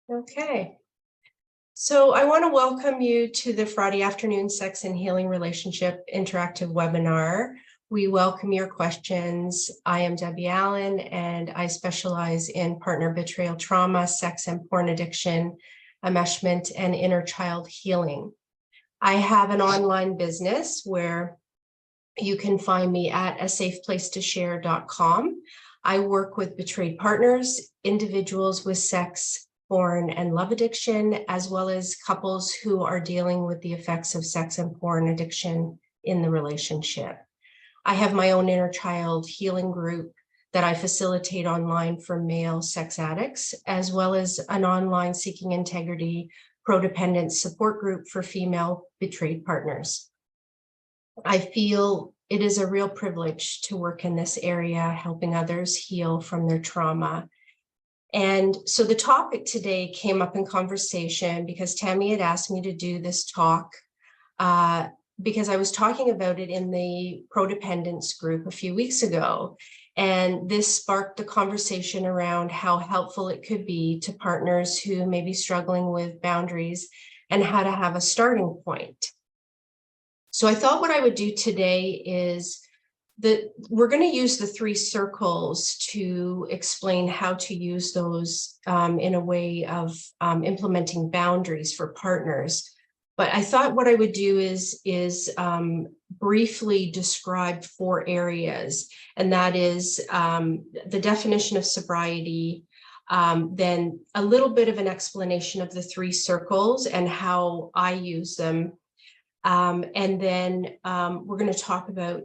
Okay. So I want to welcome you to the Friday afternoon Sex and Healing Relationship interactive webinar. We welcome your questions. I am Debbie Allen, and I specialize in partner betrayal trauma, sex and porn addiction, enmeshment, and inner child healing. I have an online business where you can find me at asafeplacetoshare.com. I work with betrayed partners, individuals with sex, porn, and love addiction, as well as couples who are dealing with the effects of sex and porn addiction in the relationship. I have my own inner child healing group that I facilitate online for male sex addicts, as well as an online seeking integrity codependent support group for female betrayed partners. I feel it is a real privilege to work in this area, helping others heal from their trauma. And so the topic today came up in conversation because Tammy had asked me to do this talk because I was talking about it in the codependence group a few weeks ago. And this sparked a conversation around how helpful it could be to partners who may be struggling with boundaries and how to have a starting point. So I thought what I would do today is that we're going to use the 3 circles to explain how to use those in a way of implementing boundaries for partners. But I thought what I would do is briefly describe 4 areas, and that is the definition of sobriety, then a little bit of an explanation of the 3 circles and how I use them. And then we're going to talk about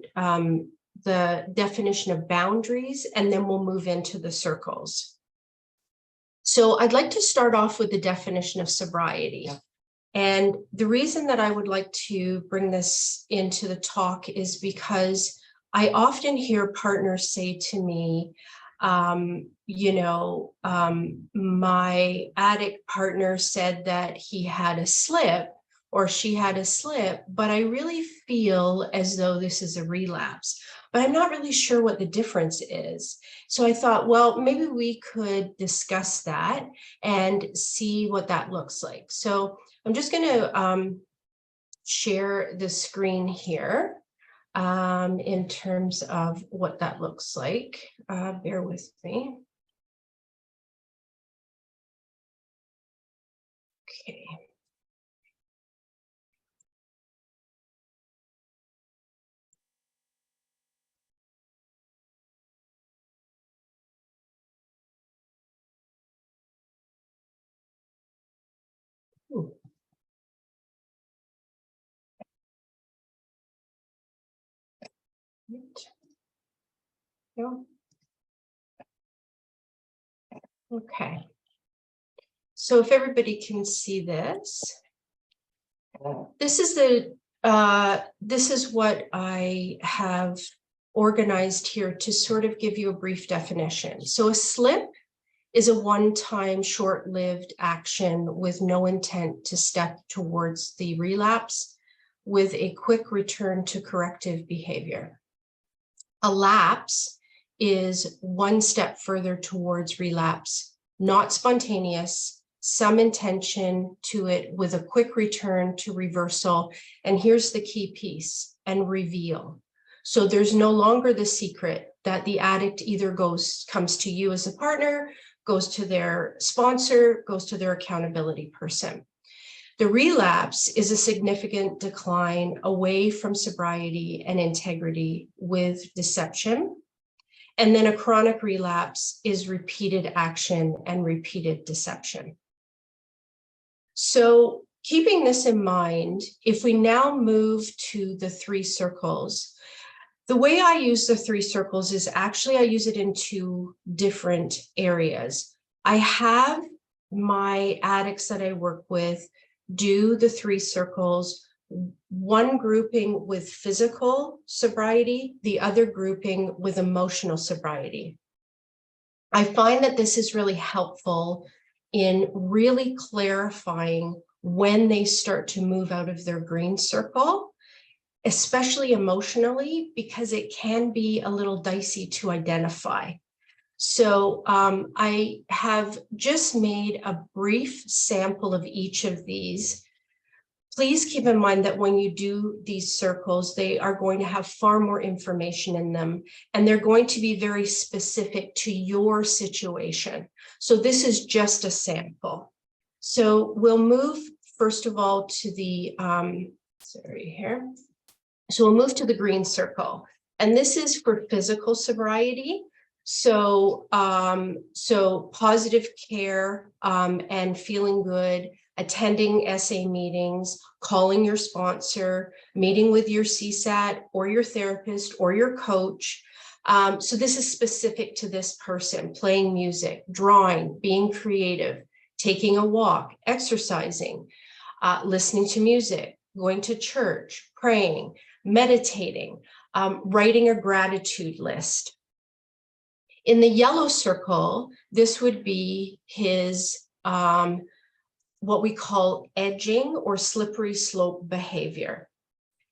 the definition of boundaries, and then we'll move into the circles. So I'd like to start off with the definition of sobriety. And the reason that I would like to bring this into the talk is because I often hear partners say to me, my addict partner said that he had a slip or she had a slip, but I really feel as though this is a relapse, but I'm not really sure what the difference is. So I thought, well, maybe we could discuss that and see what that looks like. So I'm just going to share the screen here in terms of what that looks like. Bear with me. Okay. Okay. So if everybody can see this, this is what I have organized here to sort of give you a brief definition. So a slip is a one-time short-lived action with no intent to step towards the relapse with a quick return to corrective behavior. A lapse is one step further towards relapse, not spontaneous, some intention to it with a quick return to reversal. And here's the key piece, and reveal. So there's no longer the secret that the addict either comes to you as a partner, goes to their sponsor, goes to their accountability person. The relapse is a significant decline away from sobriety and integrity with deception. And then a chronic relapse is repeated action and repeated deception. So keeping this in mind, if we now move to the 3 circles, the way I use the 3 circles is actually I use it in 2 different areas. I have my addicts that I work with do the 3 circles, one grouping with physical sobriety, the other grouping with emotional sobriety. I find that this is really helpful in really clarifying when they start to move out of their green circle, especially emotionally, because it can be a little dicey to identify. So I have just made a brief sample of each of these. Please keep in mind that when you do these circles, they are going to have far more information in them, and they're going to be very specific to your situation. So this is just a sample. So we'll move first of all to the, sorry here. So we'll move to the green circle, and this is for physical sobriety. So, so positive care and feeling good, attending SA meetings, calling your sponsor, meeting with your CSAT or your therapist or your coach. So this is specific to this person: playing music, drawing, being creative, taking a walk, exercising, listening to music, going to church, praying, meditating, writing a gratitude list. In the yellow circle, this would be his what we call edging or slippery slope behavior.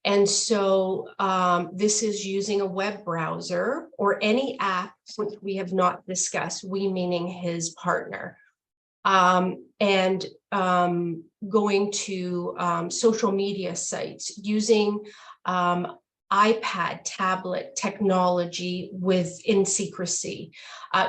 And so this is using a web browser or any app which we have not discussed, we meaning his partner, and going to social media sites, using iPad, tablet technology in secrecy,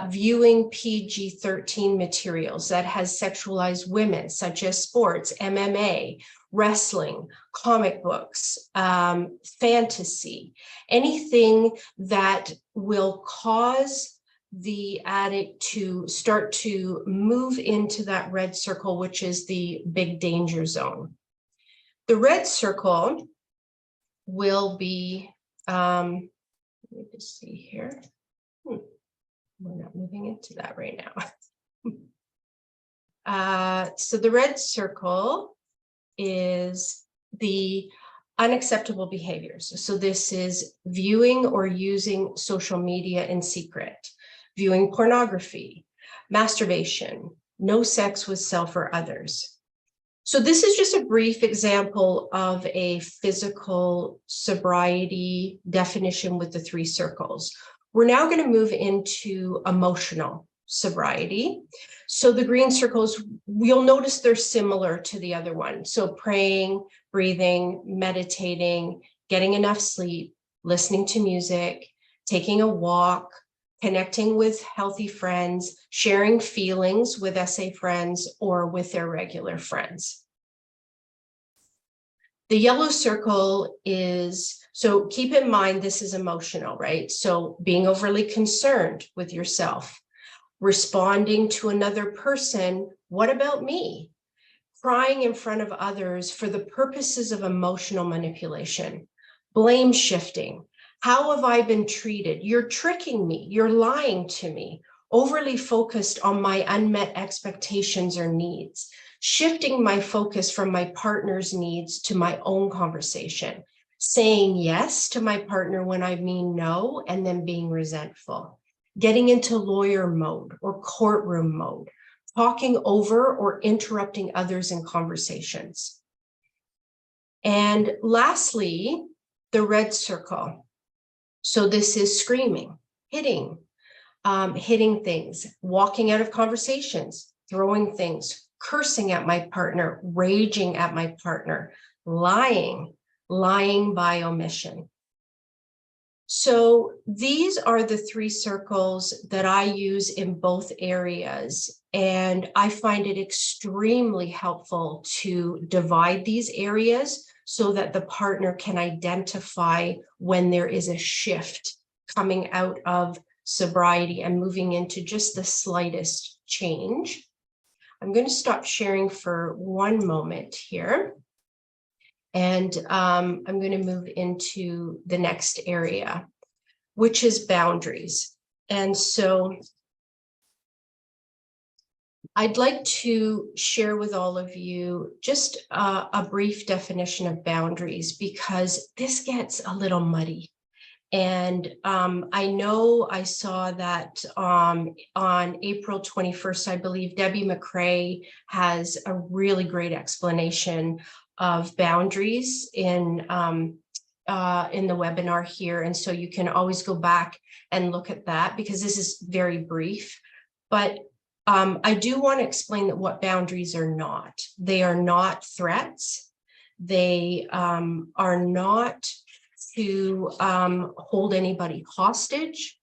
viewing PG-13 materials that has sexualized women, such as sports, MMA, wrestling, comic books, fantasy, anything that will cause the addict to start to move into that red circle, which is the big danger zone. The red circle will be, let me just see here. We're not moving into that right now. So the red circle is the unacceptable behaviors. So this is viewing or using social media in secret, viewing pornography, masturbation, no sex with self or others. So this is just a brief example of a physical sobriety definition with the 3 circles. We're now going to move into emotional sobriety. So the green circles, you'll notice they're similar to the other one. So praying, breathing, meditating, getting enough sleep, listening to music, taking a walk, connecting with healthy friends, sharing feelings with SA friends or with their regular friends. The yellow circle is, so keep in mind, this is emotional, right? So being overly concerned with yourself, responding to another person, what about me? Crying in front of others for the purposes of emotional manipulation, blame shifting. How have I been treated? You're tricking me. You're lying to me. Overly focused on my unmet expectations or needs. Shifting my focus from my partner's needs to my own conversation. Saying yes to my partner when I mean no, and then being resentful. Getting into lawyer mode or courtroom mode. Talking over or interrupting others in conversations. And lastly, the red circle. So this is screaming, hitting things, walking out of conversations, throwing things, cursing at my partner, raging at my partner, lying by omission. So these are the 3 circles that I use in both areas, and I find it extremely helpful to divide these areas so that the partner can identify when there is a shift coming out of sobriety and moving into just the slightest change. I'm going to stop sharing for one moment here. And I'm going to move into the next area, which is boundaries. And so I'd like to share with all of you just a brief definition of boundaries, because this gets a little muddy. And I know I saw that on April 21st, I believe, Debbie McCrae has a really great explanation of boundaries in in the webinar here. And so you can always go back and look at that because this is very brief. But I do want to explain that what boundaries are not. They are not threats. They are not to hold anybody hostage.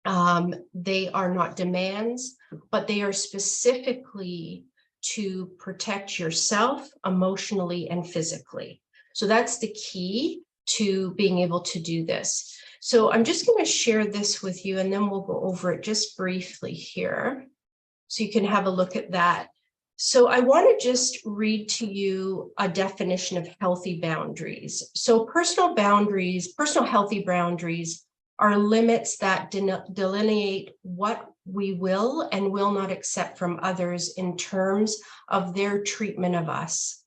They are not demands, but they are specifically to protect yourself emotionally and physically. So that's the key to being able to do this. So I'm just going to share this with you, and then we'll go over it just briefly here so you can have a look at that. So I want to just read to you a definition of healthy boundaries. So personal healthy boundaries are limits that delineate what we will and will not accept from others in terms of their treatment of us.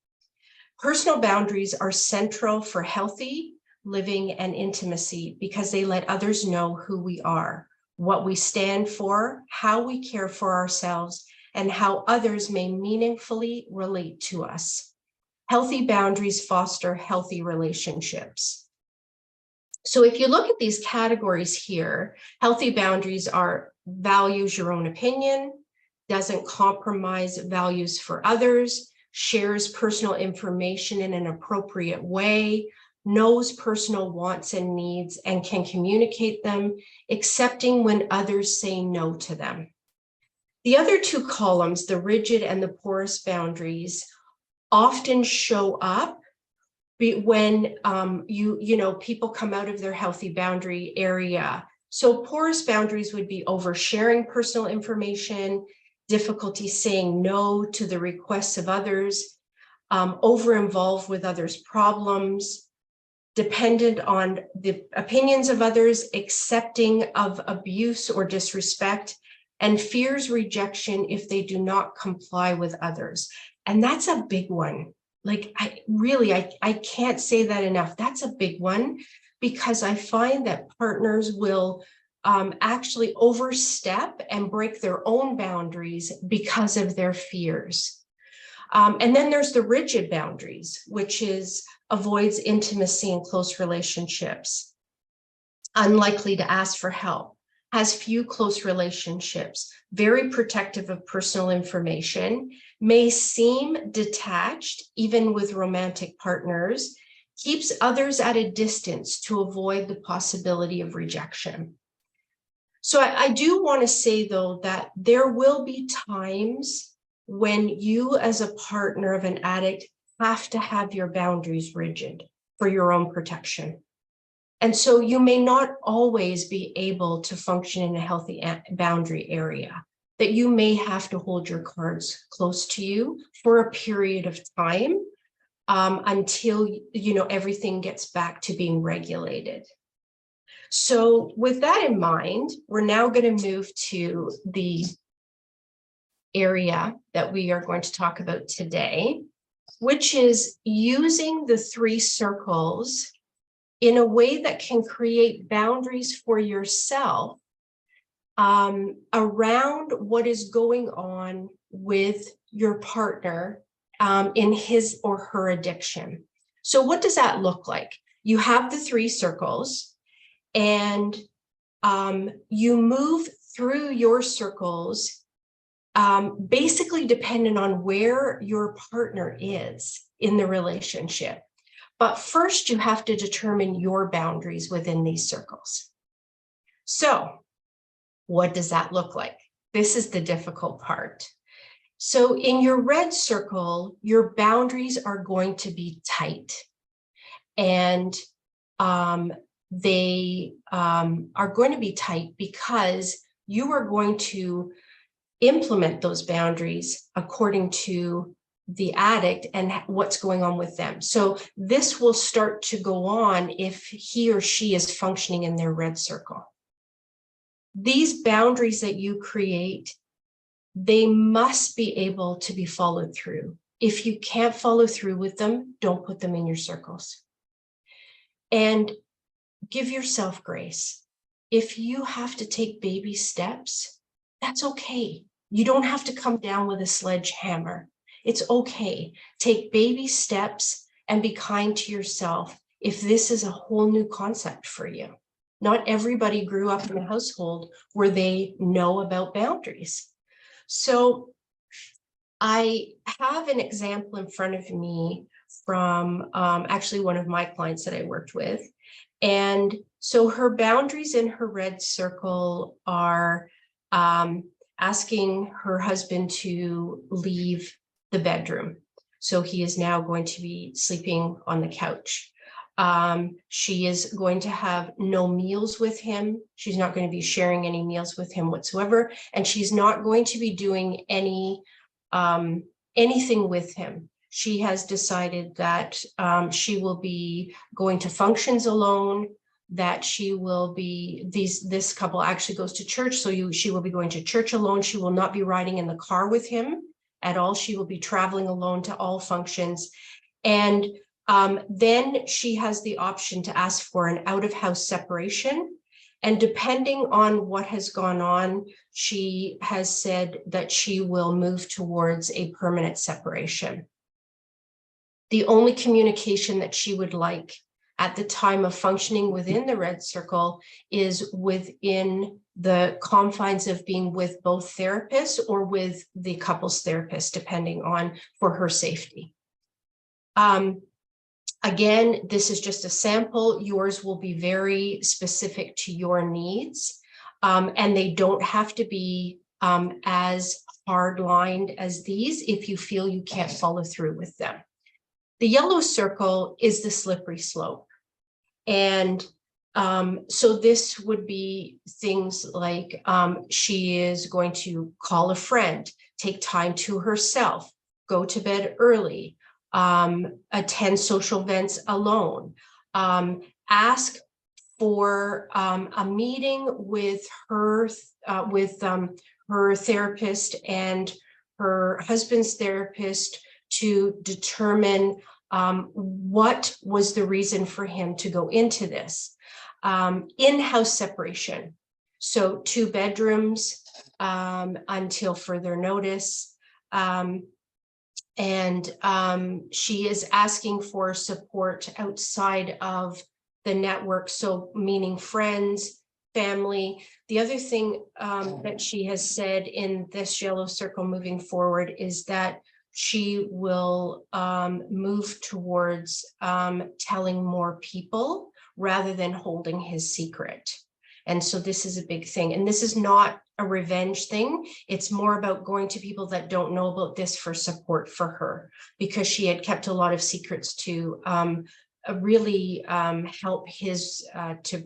Personal boundaries are central for healthy living and intimacy because they let others know who we are, what we stand for, how we care for ourselves, and how others may meaningfully relate to us. Healthy boundaries foster healthy relationships. So if you look at these categories here, healthy boundaries are values your own opinion, doesn't compromise values for others, shares personal information in an appropriate way, knows personal wants and needs and can communicate them, accepting when others say no to them. The other two columns, the rigid and the porous boundaries, often show up when people come out of their healthy boundary area. So porous boundaries would be oversharing personal information, difficulty saying no to the requests of others, over-involved with others' problems, dependent on the opinions of others, accepting of abuse or disrespect, and fears rejection if they do not comply with others. And that's a big one. Like, I can't say that enough. That's a big one because I find that partners will actually overstep and break their own boundaries because of their fears. And then there's the rigid boundaries, which is avoids intimacy in close relationships, unlikely to ask for help, has few close relationships, very protective of personal information, may seem detached even with romantic partners, keeps others at a distance to avoid the possibility of rejection. So I do want to say, though, that there will be times when you as a partner of an addict have to have your boundaries rigid for your own protection. And so you may not always be able to function in a healthy boundary area, that you may have to hold your cards close to you for a period of time until everything gets back to being regulated. So with that in mind, we're now going to move to the area that we are going to talk about today, which is using the 3 circles in a way that can create boundaries for yourself around what is going on with your partner in his or her addiction. So what does that look like? You have the 3 circles and you move through your circles basically dependent on where your partner is in the relationship. But first, you have to determine your boundaries within these circles. So what does that look like? This is the difficult part. So in your red circle, your boundaries are going to be tight. And they are going to be tight because you are going to implement those boundaries according to the addict and what's going on with them. So this will start to go on if he or she is functioning in their red circle. These boundaries that you create, they must be able to be followed through. If you can't follow through with them, don't put them in your circles. And give yourself grace. If you have to take baby steps, that's okay. You don't have to come down with a sledgehammer. It's okay. Take baby steps and be kind to yourself if this is a whole new concept for you. Not everybody grew up in a household where they know about boundaries. So I have an example in front of me from actually one of my clients that I worked with. And so her boundaries in her red circle are asking her husband to leave the bedroom. So he is now going to be sleeping on the couch. She is going to have no meals with him. She's not going to be sharing any meals with him whatsoever. And she's not going to be doing anything with him. She has decided that she will be going to functions alone, that she will be, this couple actually goes to church, so she will be going to church alone. She will not be riding in the car with him at all. She will be traveling alone to all functions. And then she has the option to ask for an out-of-house separation. And depending on what has gone on, she has said that she will move towards a permanent separation. The only communication that she would like at the time of functioning within the red circle is within the confines of being with both therapists or with the couples therapist, depending on for her safety. Again, this is just a sample. Yours will be very specific to your needs, and they don't have to be as hard-lined as these if you feel you can't follow through with them. The yellow circle is the slippery slope. And so this would be things like she is going to call a friend, take time to herself, go to bed early, attend social events alone, ask for a meeting with her therapist and her husband's therapist to determine what was the reason for him to go into this. In-house separation. So 2 bedrooms until further notice. And she is asking for support outside of the network, so meaning friends, family. The other thing that she has said in this yellow circle moving forward is that she will move towards telling more people rather than holding his secret. And so this is a big thing. And this is not a revenge thing. It's more about going to people that don't know about this for support for her, because she had kept a lot of secrets to really help his to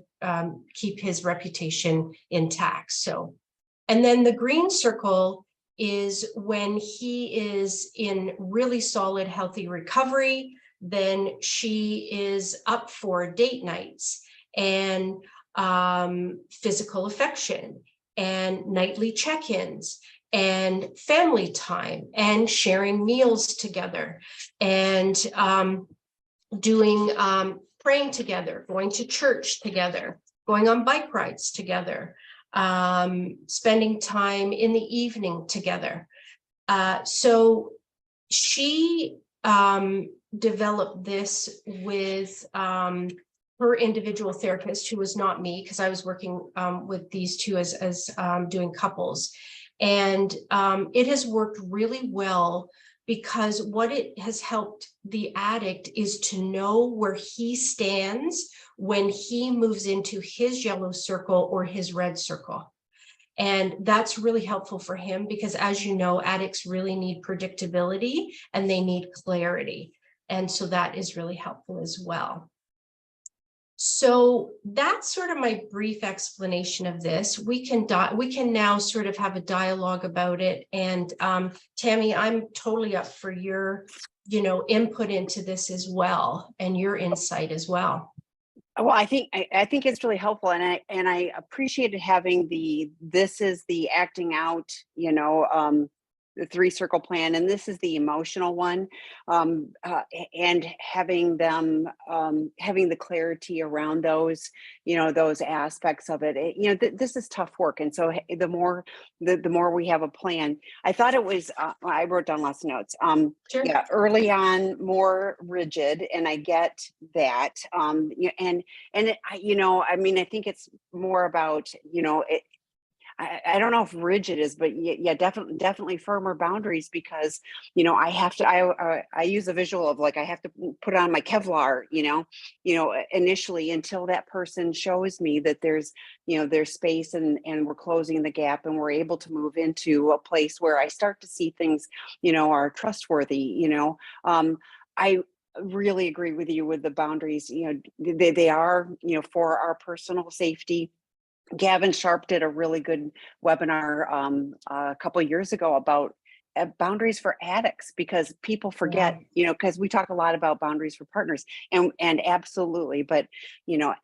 keep his reputation intact. So, and then the green circle is when he is in really solid, healthy recovery, then she is up for date nights and physical affection and nightly check-ins and family time and sharing meals together and doing praying together, going to church together, going on bike rides together, spending time in the evening together. So she developed this with her individual therapist, who was not me, because I was working with these two as doing couples. And it has worked really well, because what it has helped the addict is to know where he stands when he moves into his yellow circle or his red circle. And that's really helpful for him, because as you know, addicts really need predictability and they need clarity. And so that is really helpful as well. So that's sort of my brief explanation of this. We can now sort of have a dialogue about it. And Tammy, I'm totally up for your, input into this as well, and your insight as well. Well, I think it's really helpful, and I appreciated having this is the acting out, the 3-circle plan, and this is the emotional one, and having them, having the clarity around those, those aspects of it. This is tough work, and so the more we have a plan. I thought it was. I wrote down lots of notes. Sure. Yeah, early on, more rigid, and I get that. And it, I mean, I think it's more about, I don't know if rigid is, but yeah, definitely firmer boundaries, because, I have to, I use a visual of like, I have to put on my Kevlar, initially, until that person shows me that there's space, and we're closing the gap, and we're able to move into a place where I start to see things, are trustworthy. I really agree with you with the boundaries. They are, for our personal safety. Gavin Sharp did a really good webinar a couple of years ago about boundaries for addicts, because people forget, because we talk a lot about boundaries for partners, and absolutely, but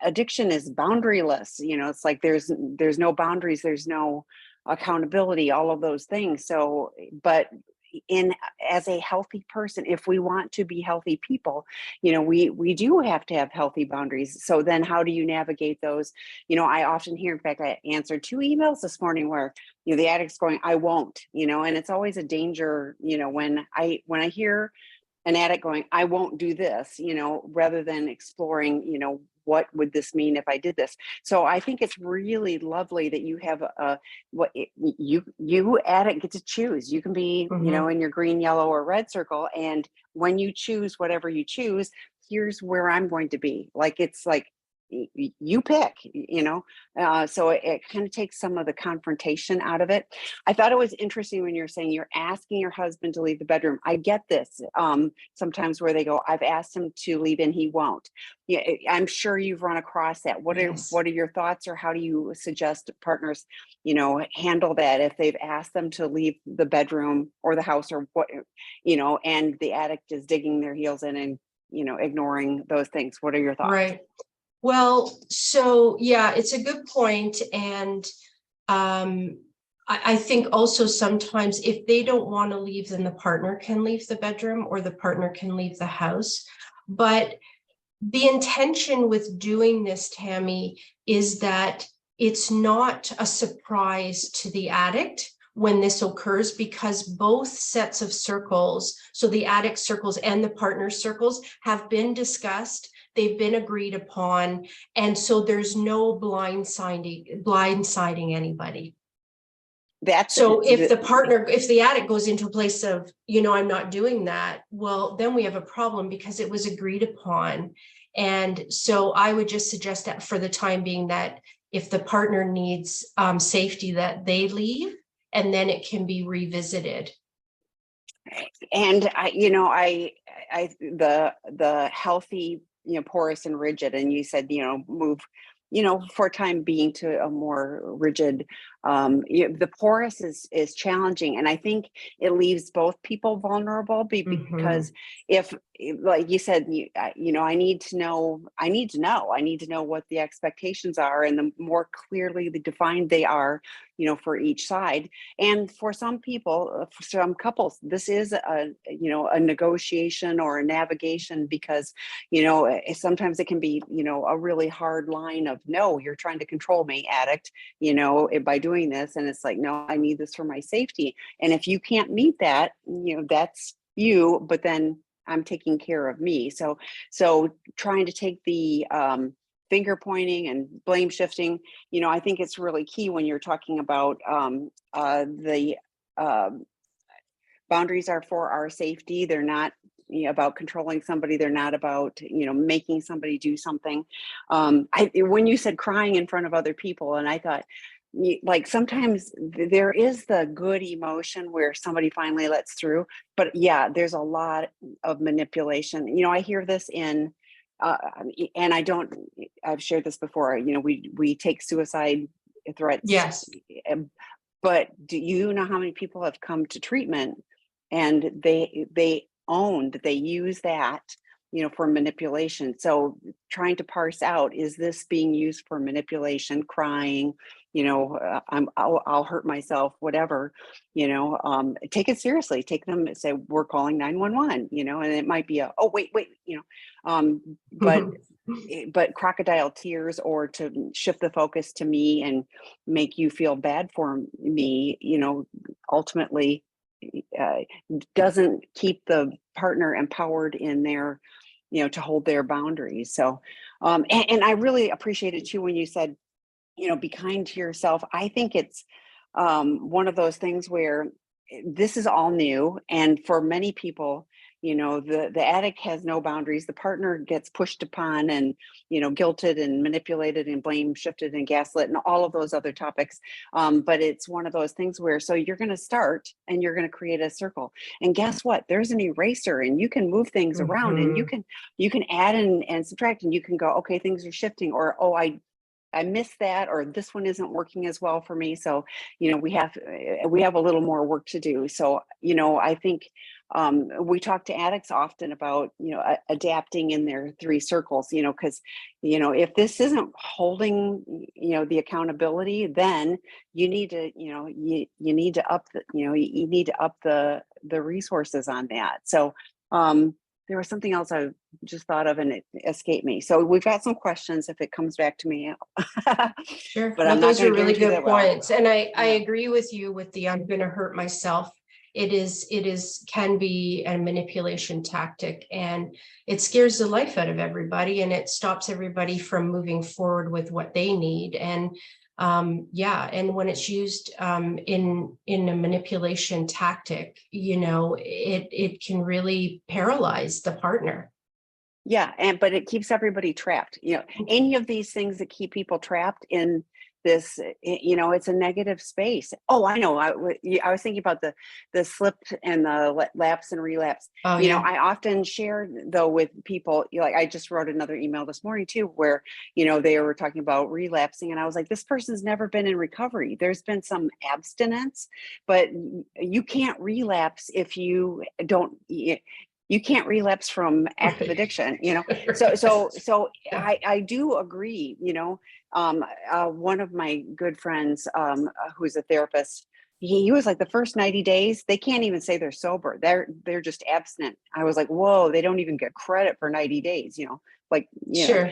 addiction is boundaryless. It's like there's no boundaries, there's no accountability, all of those things. So, but as a healthy person, if we want to be healthy people, we do have to have healthy boundaries. So then how do you navigate those? I often hear, in fact, I answered 2 emails this morning where the addict's going, I won't, and it's always a danger, when I hear an addict going, I won't do this, rather than exploring, what would this mean if I did this? So I think it's really lovely that you have you addict get to choose. You can be, in your green, yellow, or red circle. And when you choose whatever you choose, here's where I'm going to be. Like, it's like, you pick, so it kind of takes some of the confrontation out of it. I thought it was interesting when you're saying you're asking your husband to leave the bedroom. I get this sometimes, where they go, I've asked him to leave and he won't. Yeah, I'm sure you've run across that. What are your thoughts, or how do you suggest partners, handle that if they've asked them to leave the bedroom or the house, or what, and the addict is digging their heels in and ignoring those things? What are your thoughts? Right. Well, so yeah, it's a good point. And I think also sometimes if they don't want to leave, then the partner can leave the bedroom, or the partner can leave the house. But the intention with doing this, Tammy, is that it's not a surprise to the addict when this occurs, because both sets of circles, so the addict circles and the partner circles, have been discussed. They've been agreed upon. And so there's no blindsiding anybody. So if the addict goes into a place of, I'm not doing that, well, then we have a problem, because it was agreed upon. And so I would just suggest that for the time being, that if the partner needs safety, that they leave, and then it can be revisited. And the healthy, porous and rigid, and you said, move, for a time being to a more rigid. The porous is challenging, and I think it leaves both people vulnerable, because if, like you said, I need to know what the expectations are, and the more clearly defined they are, for each side. And for some people, for some couples, this is a negotiation or a navigation, because sometimes it can be a really hard line of, no, you're trying to control me, addict, by doing this. And it's like, no, I need this for my safety. And if you can't meet that, that's you, but then I'm taking care of me. So trying to take the finger pointing and blame shifting, I think it's really key when you're talking about the boundaries are for our safety. They're not about controlling somebody. They're not about, making somebody do something. When you said crying in front of other people, and I thought, like, sometimes there is the good emotion where somebody finally lets through, but yeah, there's a lot of manipulation. I hear this in, and I've shared this before, we take suicide threats. Yes. But do you know how many people have come to treatment and they own that they use that, for manipulation? So trying to parse out, is this being used for manipulation, crying, I'll hurt myself, whatever, take it seriously. Take them and say, we're calling 911, and it might be oh, wait, um, but but crocodile tears, or to shift the focus to me and make you feel bad for me, ultimately doesn't keep the partner empowered in their, to hold their boundaries. So, and I really appreciate it too when you said, be kind to yourself. I think it's one of those things where this is all new, and for many people, the addict has no boundaries. The partner gets pushed upon and, guilted and manipulated and blame shifted and gaslit and all of those other topics. But it's one of those things where, so you're going to start and you're going to create a circle. And guess what? There's an eraser, and you can move things around, and you can add and subtract, and you can go, okay, things are shifting, or, oh, I missed that, or this one isn't working as well for me. So, we have a little more work to do. So, I think we talk to addicts often about, adapting in their 3 circles, because, if this isn't holding, the accountability, then you need to, you need to up the, you need to up the resources on that. So, there was something else I just thought of and it escaped me. So we've got some questions if it comes back to me. Sure. But No, I'm not those are going to really guarantee good that well. points. And I agree with you with the I'm going to hurt myself. Can be a manipulation tactic, and it scares the life out of everybody, and it stops everybody from moving forward with what they need. And and when it's used in a manipulation tactic, it can really paralyze the partner. Yeah, but it keeps everybody trapped. Any of these things that keep people trapped in this, it's a negative space. Oh, I know. I was thinking about the slip and the lapse and relapse. Oh, yeah. I often share though with people, like I just wrote another email this morning too, where, they were talking about relapsing, and I was like, this person's never been in recovery. There's been some abstinence, but you can't relapse if you don't. You can't relapse from active addiction, So Yeah. I do agree, one of my good friends, who's a therapist, he was like, the first 90 days, they can't even say they're sober. They're just abstinent. I was like, whoa, they don't even get credit for 90 days, Sure.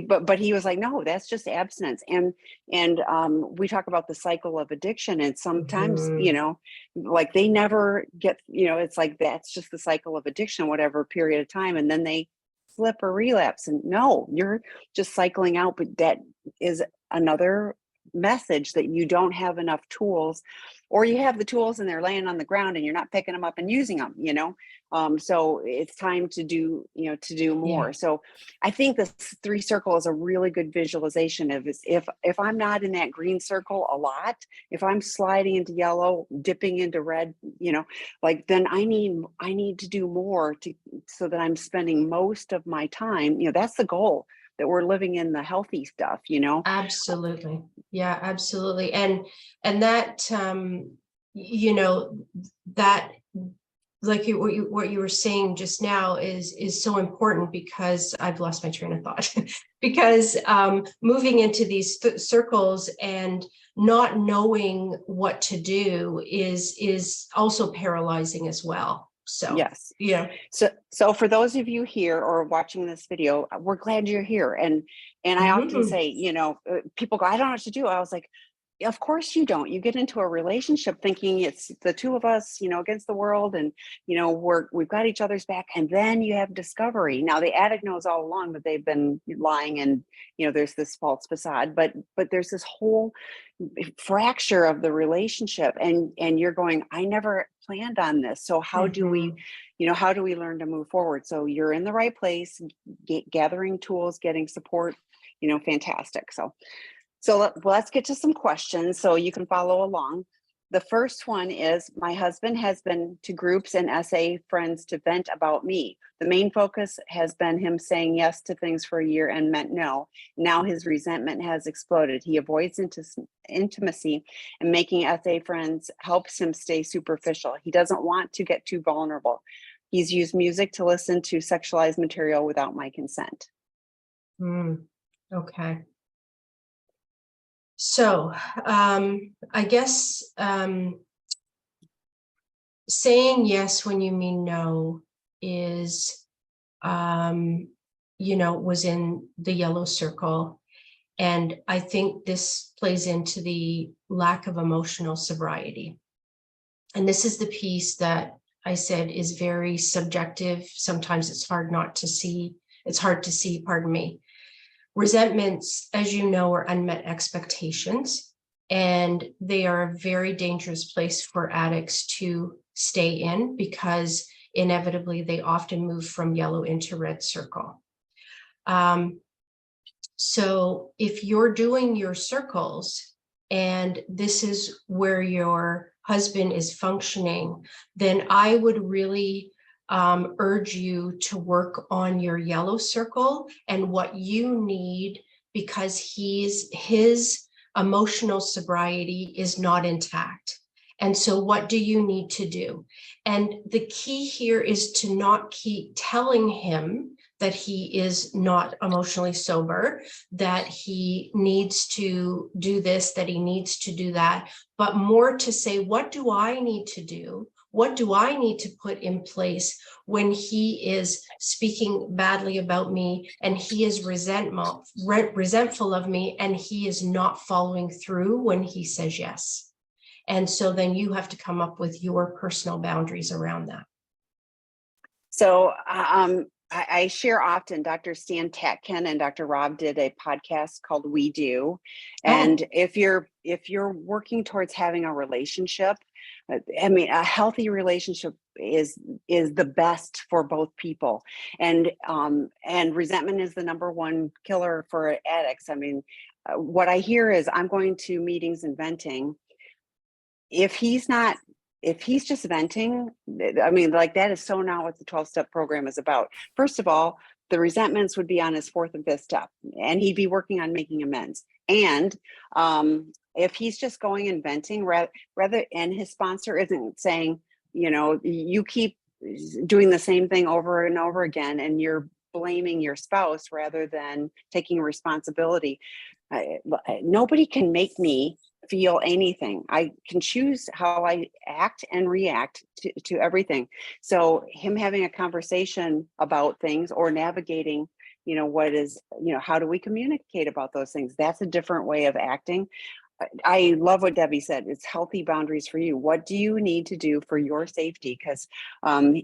but he was like, no, that's just abstinence. And we talk about the cycle of addiction, and sometimes, like they never get, it's like, that's just the cycle of addiction, whatever period of time. And then they slip or relapse, and no, you're just cycling out. But that is another message that you don't have enough tools, or you have the tools and they're laying on the ground and you're not picking them up and using them, so it's time to do, to do more. Yeah. So I think this 3 circle is a really good visualization of if I'm not in that green circle a lot, if I'm sliding into yellow, dipping into red, then I need to do more so that I'm spending most of my time, that's the goal, that we're living in the healthy stuff, Absolutely. Yeah, absolutely. And that that like what you were saying just now is so important, because I've lost my train of thought. Because moving into these circles and not knowing what to do is also paralyzing as well. So yes. yeah. So for those of you here or watching this video, we're glad you're here. And I often say, people go, I don't know what to do. I was like, of course you don't. You get into a relationship thinking it's the 2 of us, against the world, and we've got each other's back, and then you have discovery. Now the addict knows all along that they've been lying, and there's this false facade, but there's this whole fracture of the relationship, and you're going, I never planned on this. So how do we learn to move forward? So you're in the right place, gathering tools, getting support, fantastic. So let's get to some questions so you can follow along. The first one is, my husband has been to groups and SA friends to vent about me. The main focus has been him saying yes to things for a year and meant no. Now his resentment has exploded. He avoids intimacy, and making SA friends helps him stay superficial. He doesn't want to get too vulnerable. He's used music to listen to sexualized material without my consent. Okay. So I guess saying yes when you mean no is, was in the yellow circle. And I think this plays into the lack of emotional sobriety. And this is the piece that I said is very subjective. Sometimes it's hard to see, pardon me. Resentments, as you know, are unmet expectations, and they are a very dangerous place for addicts to stay in because inevitably they often move from yellow into red circle. So if you're doing your circles and this is where your husband is functioning, then I would really urge you to work on your yellow circle and what you need, because his emotional sobriety is not intact. And so what do you need to do? And the key here is to not keep telling him that he is not emotionally sober, that he needs to do this, that he needs to do that, but more to say, what do I need to do? What do I need to put in place when he is speaking badly about me and he is resentful of me and he is not following through when he says yes? And so then you have to come up with your personal boundaries around that. So I share often, Dr. Stan Tatkin and Dr. Rob did a podcast called We Do. And if you're working towards having a relationship, I mean, a healthy relationship is the best for both people. And resentment is the number one killer for addicts. I mean, what I hear is I'm going to meetings and venting. If he's just venting, I mean, like, that is so not what the 12-step program is about. First of all, the resentments would be on his fourth and fifth step, and he'd be working on making amends. And if he's just going and venting, rather, and his sponsor isn't saying, you keep doing the same thing over and over again, and you're blaming your spouse rather than taking responsibility. Nobody can make me feel anything. I can choose how I act and react to everything. So him having a conversation about things or navigating, how do we communicate about those things? That's a different way of acting. I love what Debbie said. It's healthy boundaries for you. What do you need to do for your safety? Because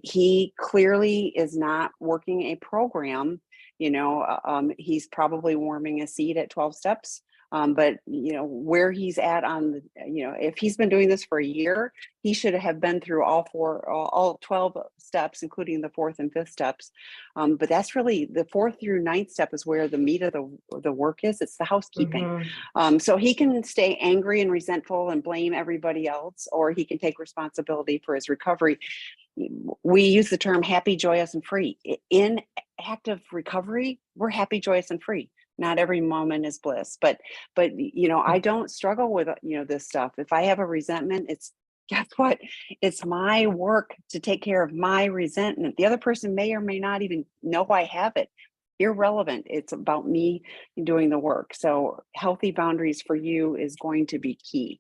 he clearly is not working a program. He's probably warming a seat at 12 steps. But where he's at on the, if he's been doing this for a year, he should have been through all 12 steps, including the fourth and fifth steps. But that's really the fourth through ninth step is where the meat of the work is. It's the housekeeping. Mm-hmm. So he can stay angry and resentful and blame everybody else, or he can take responsibility for his recovery. We use the term happy, joyous, and free. In active recovery, we're happy, joyous, and free. Not every moment is bliss, but I don't struggle with this stuff. If I have a resentment, guess what? It's my work to take care of my resentment. The other person may or may not even know I have it. Irrelevant. It's about me doing the work. So healthy boundaries for you is going to be key.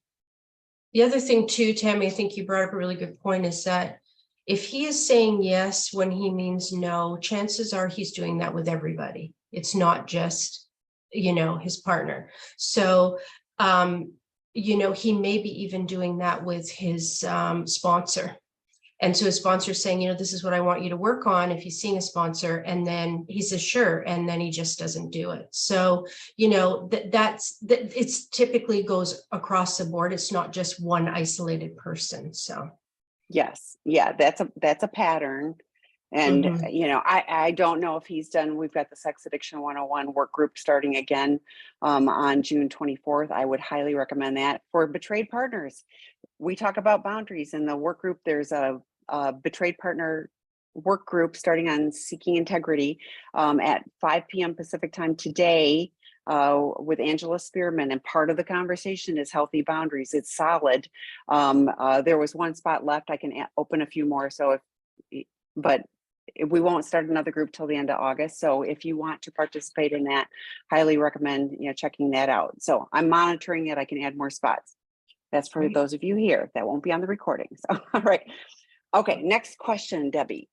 The other thing too, Tammy, I think you brought up a really good point, is that if he is saying yes when he means no, chances are he's doing that with everybody. It's not just his partner. So he may be even doing that with his sponsor. And so his sponsor is saying, this is what I want you to work on, if he's seeing a sponsor, and then he says sure, and then he just doesn't do it. So it's typically goes across the board. It's not just one isolated person. So yes, yeah, that's a pattern. And, I don't know if he's done, we've got the Sex Addiction 101 work group starting again on June 24th. I would highly recommend that. For betrayed partners, we talk about boundaries in the work group. There's a betrayed partner work group starting on seeking integrity at 5 p.m. Pacific time today with Angela Spearman. And part of the conversation is healthy boundaries. It's solid. There was one spot left. I can open a few more. But we won't start another group till the end of August. So if you want to participate in that, highly recommend, checking that out. So I'm monitoring it. I can add more spots. That's for those of you here. That won't be on the recording. So, all right. Okay, next question, Debbie.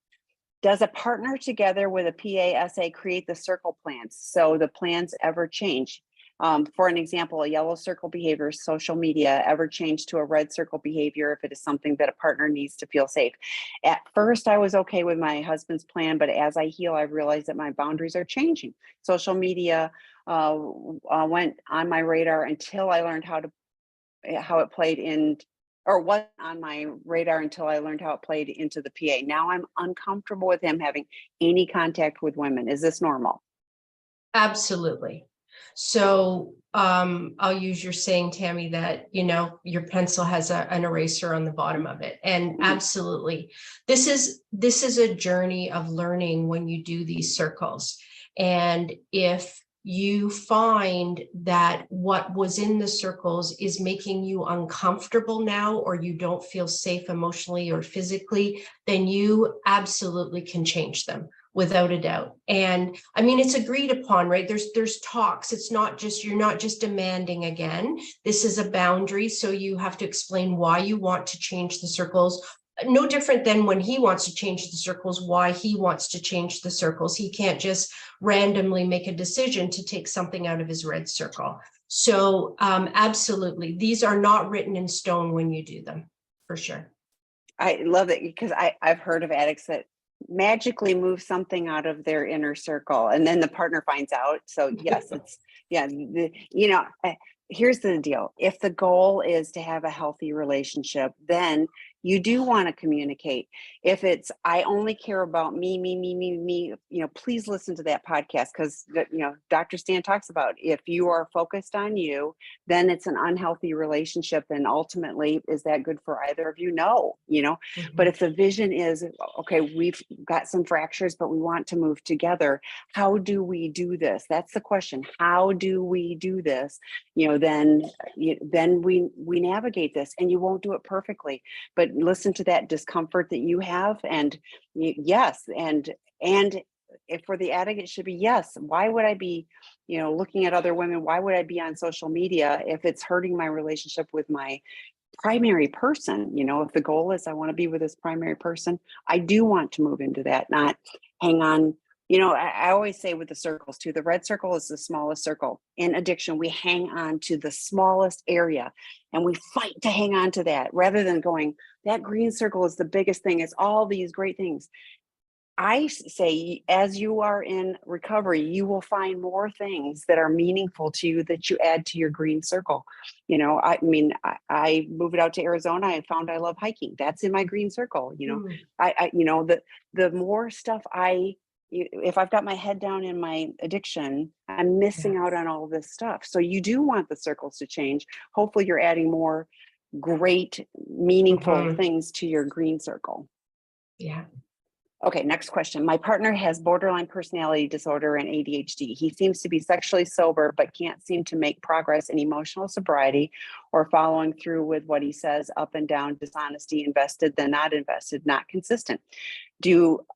Does a partner together with a PASA create the circle plans? So the plans ever change? For an example, a yellow circle behavior, social media, ever change to a red circle behavior if it is something that a partner needs to feel safe? At first, I was okay with my husband's plan, but as I heal, I realized that my boundaries are changing. Social media went on my radar until I learned how it played in, or wasn't on my radar until I learned how it played into the PA. Now I'm uncomfortable with him having any contact with women. Is this normal? Absolutely. So I'll use your saying, Tammy, that, your pencil has an eraser on the bottom of it. And absolutely, this is a journey of learning when you do these circles. And if you find that what was in the circles is making you uncomfortable now, or you don't feel safe emotionally or physically, then you absolutely can change them. Without a doubt. And I mean, it's agreed upon, right? There's talks. It's not just, you're not just demanding again. This is a boundary. So you have to explain why you want to change the circles. No different than when he wants to change the circles, why he wants to change the circles. He can't just randomly make a decision to take something out of his red circle. So absolutely, these are not written in stone when you do them, for sure. I love it, because I've heard of addicts that magically move something out of their inner circle and then the partner finds out. So yes, it's, here's the deal. If the goal is to have a healthy relationship, then you do want to communicate. If it's, I only care about me, please listen to that podcast, because, Dr. Stan talks about, if you are focused on you, then it's an unhealthy relationship. And ultimately, is that good for either of you? No, but if the vision is, okay, we've got some fractures, but we want to move together. How do we do this? That's the question. How do we do this? Then we navigate this, and you won't do it perfectly, but listen to that discomfort that you have. And yes. And if for the addict, it should be, yes. Why would I be, looking at other women? Why would I be on social media if it's hurting my relationship with my primary person? If the goal is I want to be with this primary person, I do want to move into that, not hang on. I always say with the circles too, the red circle is the smallest circle. In addiction, we hang on to the smallest area and we fight to hang on to that, rather than going, that green circle is the biggest thing. It's all these great things. I say, as you are in recovery, you will find more things that are meaningful to you that you add to your green circle. I moved out to Arizona and found I love hiking. That's in my green circle. The more stuff if I've got my head down in my addiction, I'm missing out on all this stuff. So you do want the circles to change. Hopefully you're adding more great, meaningful things to your green circle. Yeah. Okay, next question. My partner has borderline personality disorder and ADHD. He seems to be sexually sober, but can't seem to make progress in emotional sobriety or following through with what he says, up and down, dishonesty, invested, then not invested, not consistent. Do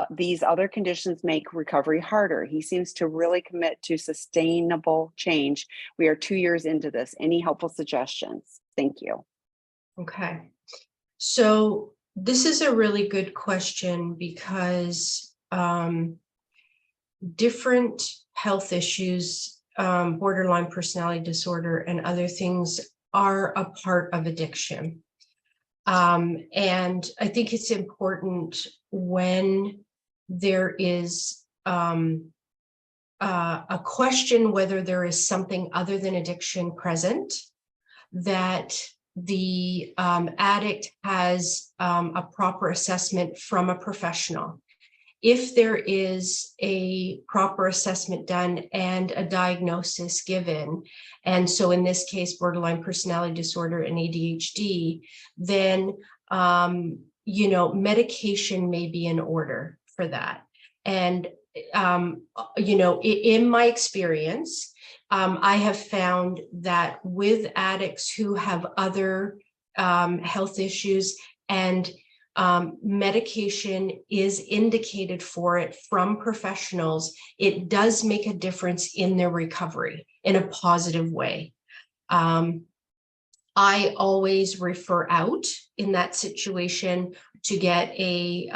these other conditions make recovery harder? He seems to really commit to sustainable change. We are 2 years into this. Any helpful suggestions? Thank you. Okay. So this is a really good question, because different health issues, borderline personality disorder and other things, are a part of addiction. And I think it's important, when there is a question whether there is something other than addiction present, that the addict has a proper assessment from a professional. If there is a proper assessment done and a diagnosis given, and so in this case, borderline personality disorder and ADHD, then, medication may be in order for that. And, in my experience, I have found that with addicts who have other health issues and medication is indicated for it from professionals, it does make a difference in their recovery in a positive way. I always refer out in that situation to get a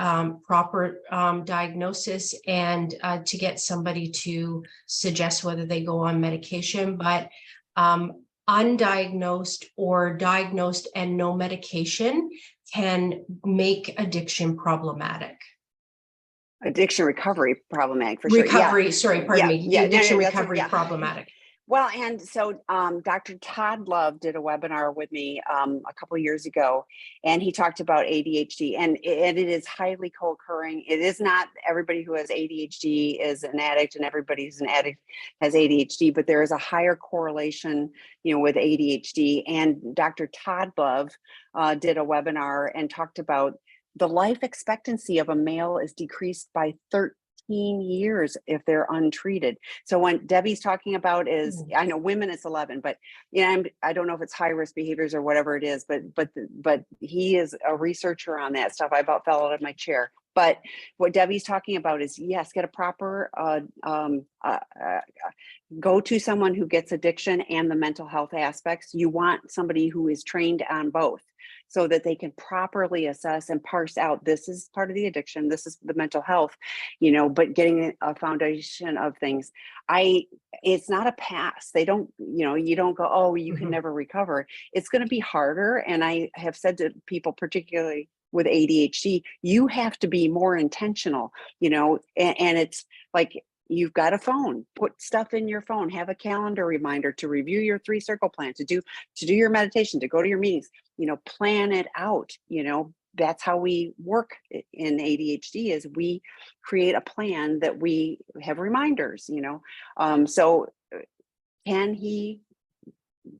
proper diagnosis and to get somebody to suggest whether they go on medication. But undiagnosed or diagnosed and no medication can make addiction problematic. Addiction recovery problematic for sure. Recovery, Yeah. sorry, pardon me. Yeah. Addiction No, recovery yeah. problematic. Well, and so Dr. Todd Love did a webinar with me a couple of years ago, and he talked about ADHD, and it is highly co-occurring. It is not everybody who has ADHD is an addict, and everybody who's an addict has ADHD, but there is a higher correlation, with ADHD. And Dr. Todd Love did a webinar and talked about the life expectancy of a male is decreased by 13 years if they're untreated. So when Debbie's talking about is, I know women it's 11, but I don't know if it's high risk behaviors or whatever it is, but he is a researcher on that stuff. I about fell out of my chair. But what Debbie's talking about is, yes, get a proper go to someone who gets addiction and the mental health aspects. You want somebody who is trained on both, so that they can properly assess and parse out, this is part of the addiction, this is the mental health, but getting a foundation of things. It's not a pass. They don't, you don't go, oh, you can never recover. It's going to be harder. And I have said to people, particularly with ADHD, you have to be more intentional, and it's like, you've got a phone, put stuff in your phone, have a calendar reminder to review your 3-circle plan, to do your meditation, to go to your meetings, plan it out. That's how we work in ADHD, is we create a plan that we have reminders, so can he?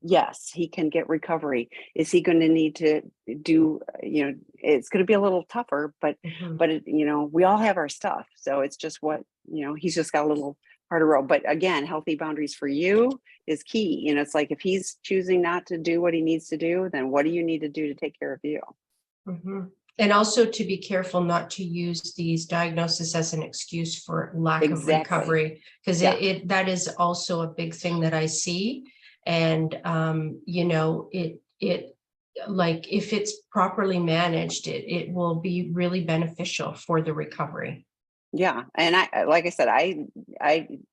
Yes, he can get recovery. Is he going to need to do, it's going to be a little tougher, but we all have our stuff. So it's just what, he's just got a little harder road. But again, healthy boundaries for you is key. It's like, if he's choosing not to do what he needs to do, then what do you need to do to take care of you? And also to be careful not to use these diagnoses as an excuse for lack of recovery, because that is also a big thing that I see. And, like, if it's properly managed, it will be really beneficial for the recovery. Yeah. And like I said, I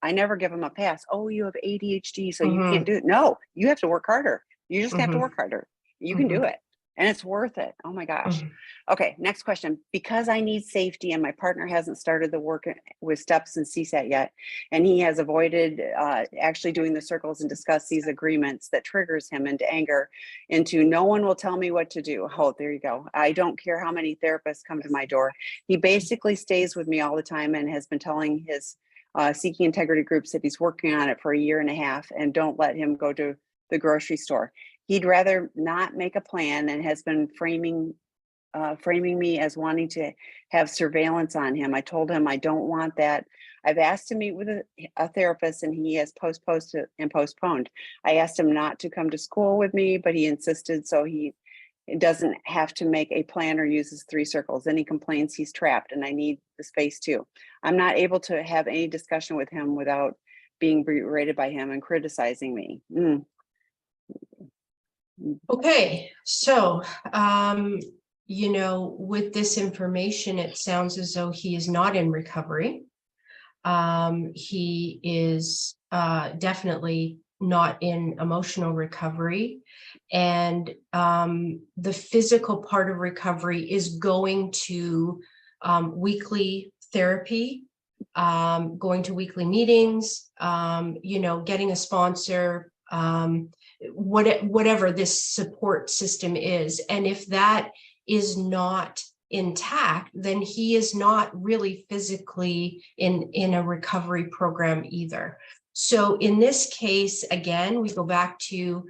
never give them a pass. Oh, you have ADHD, so you can't do it. No, you have to work harder. You just have to work harder. You can do it. And it's worth it. Oh my gosh. Okay, next question. Because I need safety and my partner hasn't started the work with steps and CSAT yet, and he has avoided actually doing the circles and discuss these agreements, that triggers him into anger, into no one will tell me what to do. Oh, there you go. I don't care how many therapists come to my door. He basically stays with me all the time and has been telling his seeking integrity groups that he's working on it for 1.5 years and don't let him go to the grocery store. He'd rather not make a plan and has been framing me as wanting to have surveillance on him. I told him I don't want that. I've asked to meet with a therapist, and he has postponed. I asked him not to come to school with me, but he insisted, so he doesn't have to make a plan or uses 3 circles. Then he complains he's trapped, and I need the space too. I'm not able to have any discussion with him without being berated by him and criticizing me. Okay, so, with this information, it sounds as though he is not in recovery. He is definitely not in emotional recovery. And the physical part of recovery is going to weekly therapy, going to weekly meetings, getting a sponsor, whatever this support system is. And if that is not intact, then he is not really physically in a recovery program either. So in this case, again, we go back to,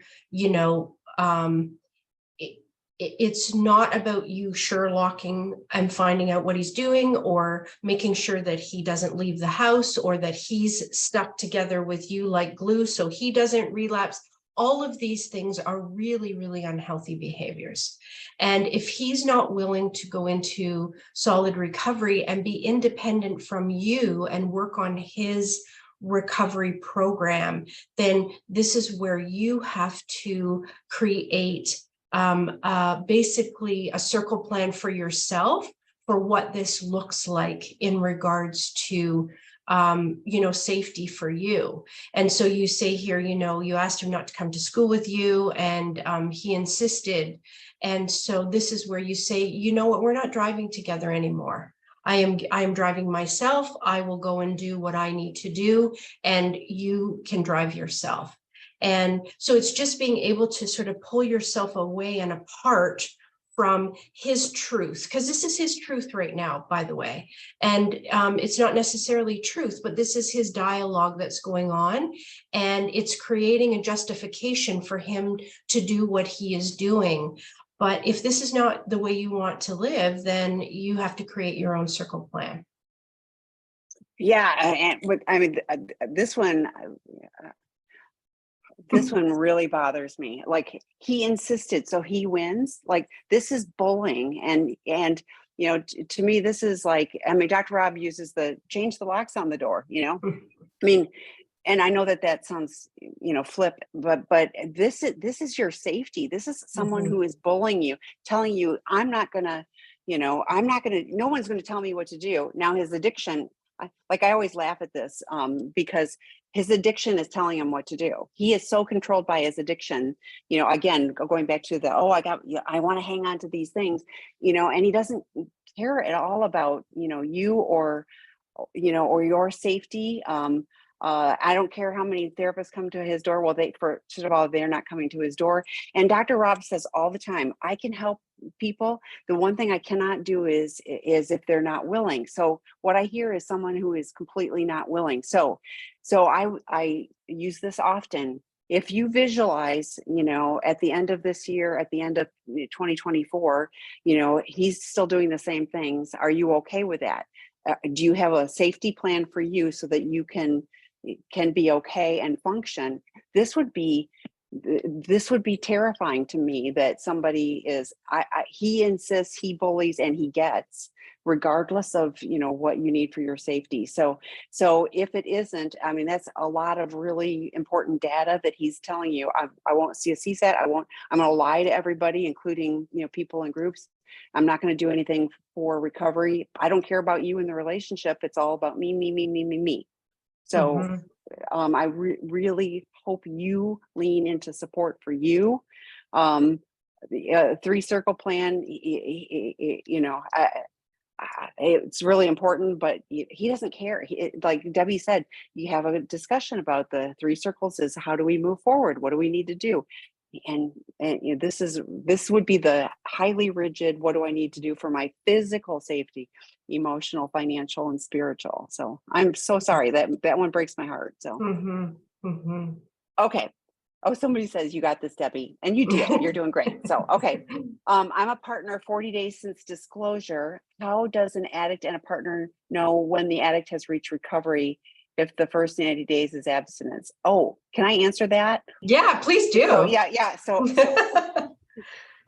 it's not about you Sherlocking and finding out what he's doing, or making sure that he doesn't leave the house, or that he's stuck together with you like glue so he doesn't relapse. all of these things are really, really unhealthy behaviors. And if he's not willing to go into solid recovery and be independent from you and work on his recovery program, then this is where you have to create basically a circle plan for yourself for what this looks like in regards to safety for you. And so you say here, you asked him not to come to school with you, and he insisted. And so this is where you say, you know what, we're not driving together anymore. I am driving myself. I will go and do what I need to do, and you can drive yourself. And so it's just being able to sort of pull yourself away and apart from his truth, because this is his truth right now, by the way. And it's not necessarily truth, but this is his dialogue that's going on. And it's creating a justification for him to do what he is doing. But if this is not the way you want to live, then you have to create your own circle plan. Yeah, and this one really bothers me. Like, he insisted, so he wins. Like, this is bullying, and to me, this is like, Dr. Rob uses the change the locks on the door. And I know that sounds, flip, but this is your safety. This is someone who is bullying you, telling you, no one's going to tell me what to do. Now his addiction, I always laugh at this because his addiction is telling him what to do. He is so controlled by his addiction, again, going back to I want to hang on to these things, and he doesn't care at all about, you or your safety. I don't care how many therapists come to his door. Well, first of all, they're not coming to his door. And Dr. Rob says all the time, I can help people. The one thing I cannot do is if they're not willing. So what I hear is someone who is completely not willing. So I use this often. If you visualize, at the end of this year, at the end of 2024, he's still doing the same things. Are you okay with that? Do you have a safety plan for you so that you can be okay and function? This would be terrifying to me, that somebody is, he insists, he bullies, and he gets, regardless of, what you need for your safety. So if it isn't, that's a lot of really important data that he's telling you. I won't see a CSAT. I'm going to lie to everybody, including, people in groups. I'm not going to do anything for recovery. I don't care about you in the relationship. It's all about me, me, me, me, me, me. So I really hope you lean into support for you. The 3-circle plan, it's really important, but he doesn't care. Like Debbie said, you have a discussion about the 3 circles is, how do we move forward? What do we need to do? And this would be the highly rigid, what do I need to do for my physical safety, emotional, financial, and spiritual. So I'm so sorry, that one breaks my heart. So okay. Oh, somebody says you got this, Debbie, and you do. You're doing great. So okay. I'm a partner 40 days since disclosure. How does an addict and a partner know when the addict has reached recovery if the first 90 days is abstinence? Oh, can I answer that? Yeah, please do. So, yeah. So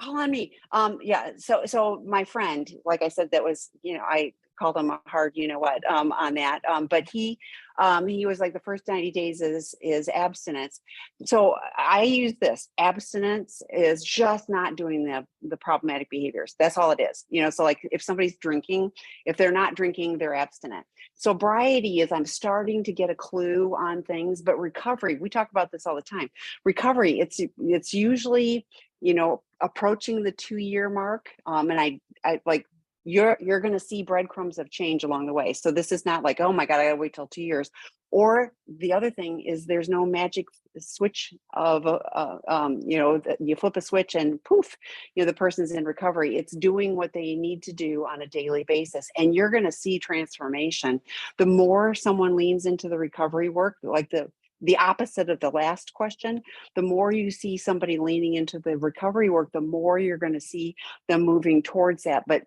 call on me. So my friend, like I said, that was, I called him a hard, on that. But he was like, the first 90 days is abstinence. So I use this. Abstinence is just not doing the problematic behaviors. That's all it is. So like, if somebody's drinking, if they're not drinking, they're abstinent. Sobriety is, I'm starting to get a clue on things, but recovery, we talk about this all the time. Recovery, it's usually, approaching the 2-year mark. And I like, you're going to see breadcrumbs of change along the way. So this is not like, oh my God, I gotta wait till 2 years. Or the other thing is, there's no magic switch of, you flip a switch and poof, the person's in recovery. It's doing what they need to do on a daily basis. And you're going to see transformation. The more someone leans into the recovery work, like the opposite of the last question, the more you see somebody leaning into the recovery work, the more you're going to see them moving towards that. But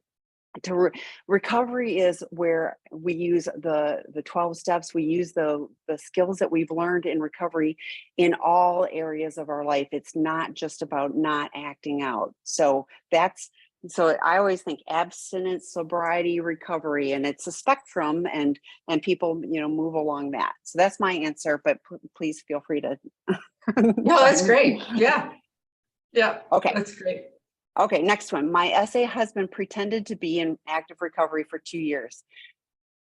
recovery is where we use the 12 steps. We use the skills that we've learned in recovery in all areas of our life. It's not just about not acting out. So I always think abstinence, sobriety, recovery, and it's a spectrum, and people, move along that. So that's my answer, but please feel free to No, that's great. Yeah. Okay. That's great. Okay, next one. My SA husband pretended to be in active recovery for 2 years.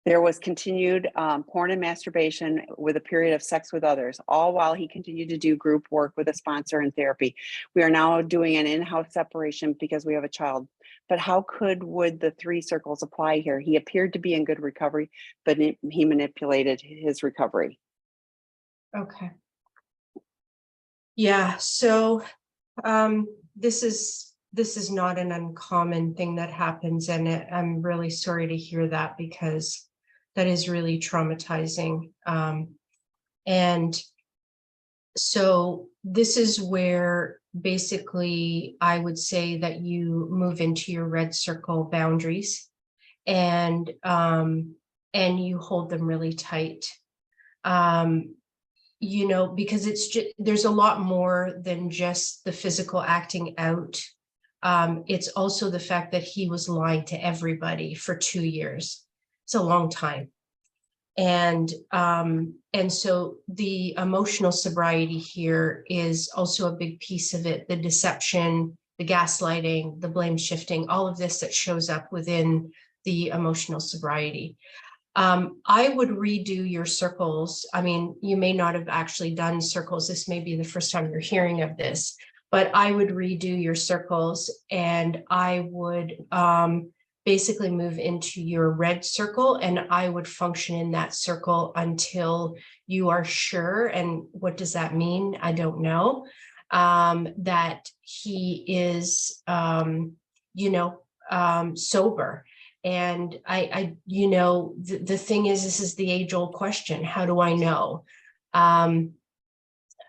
There was continued porn and masturbation with a period of sex with others, all while he continued to do group work with a sponsor and therapy. We are now doing an in-house separation because we have a child. But how would the 3 circles apply here? He appeared to be in good recovery, but he manipulated his recovery. Okay. Yeah. So this is not an uncommon thing that happens, and I'm really sorry to hear that, because that is really traumatizing. And so this is where basically I would say that you move into your red circle boundaries, and you hold them really tight. Because there's a lot more than just the physical acting out. It's also the fact that he was lying to everybody for 2 years. It's a long time. And so the emotional sobriety here is also a big piece of it. The deception, the gaslighting, the blame shifting, all of this that shows up within the emotional sobriety. I would redo your circles. I mean, you may not have actually done circles. This may be the first time you're hearing of this, but I would redo your circles, and I would basically move into your red circle, and I would function in that circle until you are sure. And what does that mean? I don't know. That he is, sober. And the thing is, this is the age old question. How do I know?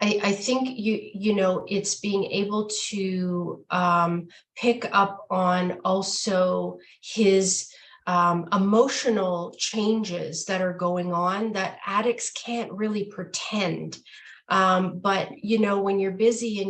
I think it's being able to pick up on also his emotional changes that are going on that addicts can't really pretend. But when you're busy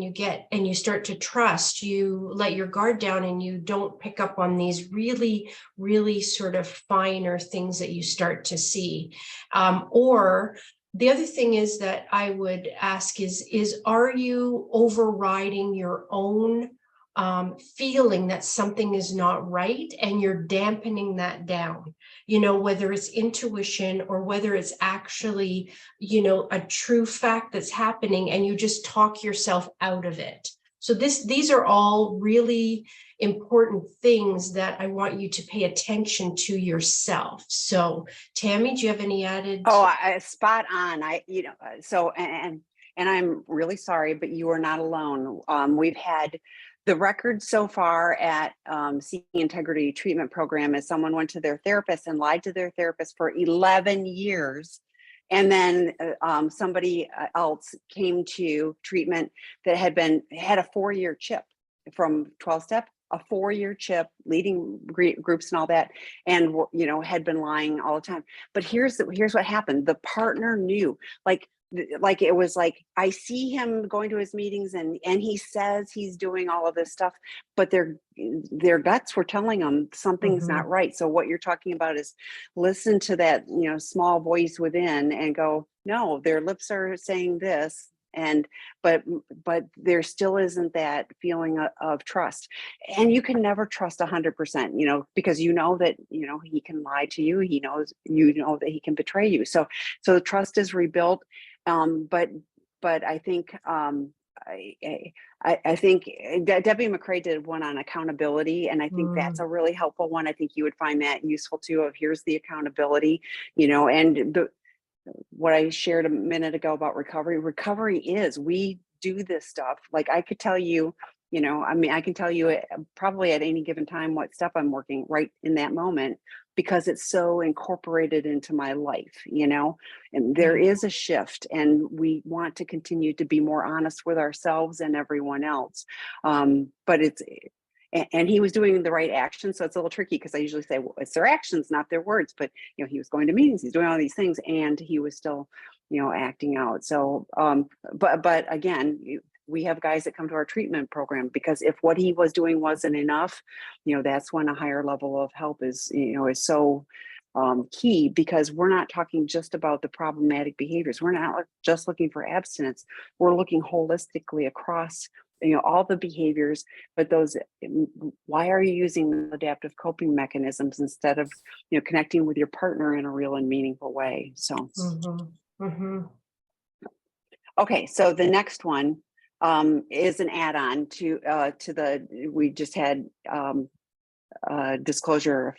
and you start to trust, you let your guard down and you don't pick up on these really, really sort of finer things that you start to see. Or the other thing is that I would ask is are you overriding your own feeling that something is not right, and you're dampening that down, whether it's intuition or whether it's actually, a true fact that's happening, and you just talk yourself out of it. So these are all really important things that I want you to pay attention to yourself. So Tammy, do you have any added? Oh, spot on. And I'm really sorry, but you are not alone. We've had the record so far at Seeking Integrity Treatment Program is someone went to their therapist and lied to their therapist for 11 years. And then somebody else came to treatment that had a 4-year chip from 12-step, a 4-year chip, leading groups and all that, and had been lying all the time. But here's what happened. The partner knew, like it was like, I see him going to his meetings and he says he's doing all of this stuff, but their guts were telling them something's not right. So what you're talking about is listen to that, small voice within and go, no, their lips are saying this. But there still isn't that feeling of trust, and you can never trust 100%, because that, he can lie to you. He knows, that he can betray you. So the trust is rebuilt. But I think, I think Debbie McCrae did one on accountability, and I think that's a really helpful one. I think you would find that useful too, of here's the accountability, and what I shared a minute ago about recovery is, we do this stuff. Like I could tell you, I can tell you probably at any given time what step I'm working right in that moment, because it's so incorporated into my life, and there is a shift, and we want to continue to be more honest with ourselves and everyone else. But and he was doing the right action. So it's a little tricky because I usually say, well, it's their actions, not their words. But he was going to meetings, he's doing all these things, and he was still, acting out. So, but again, we have guys that come to our treatment program because if what he was doing wasn't enough, that's when a higher level of help is so key, because we're not talking just about the problematic behaviors. We're not just looking for abstinence. We're looking holistically across all the behaviors, but those, why are you using adaptive coping mechanisms instead of connecting with your partner in a real and meaningful way? So okay, so the next one is an add-on to the, we just had disclosure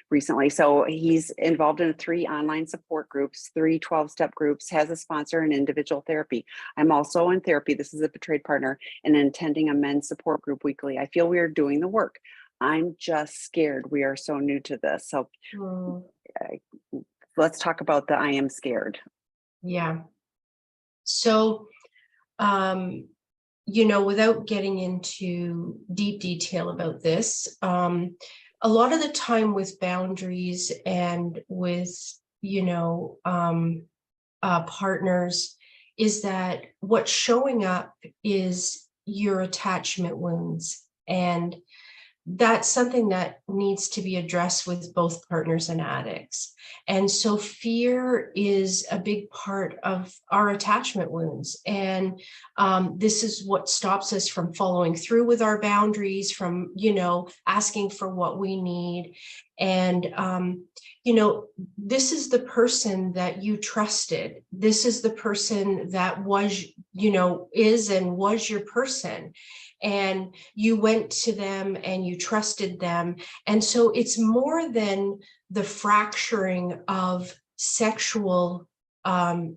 recently. So he's involved in 3 online support groups, 3 12-step groups, has a sponsor and individual therapy. I'm also in therapy. This is a betrayed partner, and attending a men's support group weekly. I feel we are doing the work. I'm just scared. We are so new to this. So let's talk about the I am scared. Yeah. So, without getting into deep detail about this, a lot of the time with boundaries and with, partners, is that what's showing up is your attachment wounds. And that's something that needs to be addressed with both partners and addicts. And so fear is a big part of our attachment wounds. And this is what stops us from following through with our boundaries, from, asking for what we need. And, this is the person that you trusted. This is the person that was, is and was your person. And you went to them and you trusted them. And so it's more than the fracturing of sexual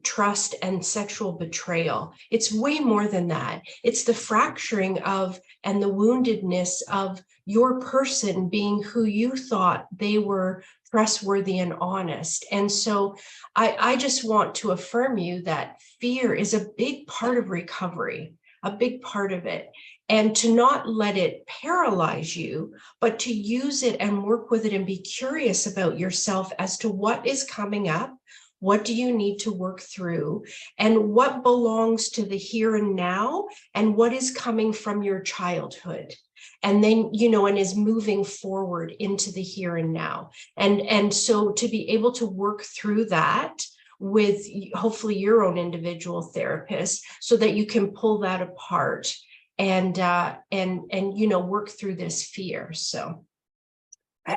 trust and sexual betrayal. It's way more than that. It's the fracturing of and the woundedness of your person being who you thought they were, trustworthy and honest. And so I just want to affirm you that fear is a big part of recovery, a big part of it. And to not let it paralyze you, but to use it and work with it and be curious about yourself as to what is coming up, what do you need to work through, and what belongs to the here and now, and what is coming from your childhood. And then, and is moving forward into the here and now. And so to be able to work through that with hopefully your own individual therapist so that you can pull that apart and work through this fear. So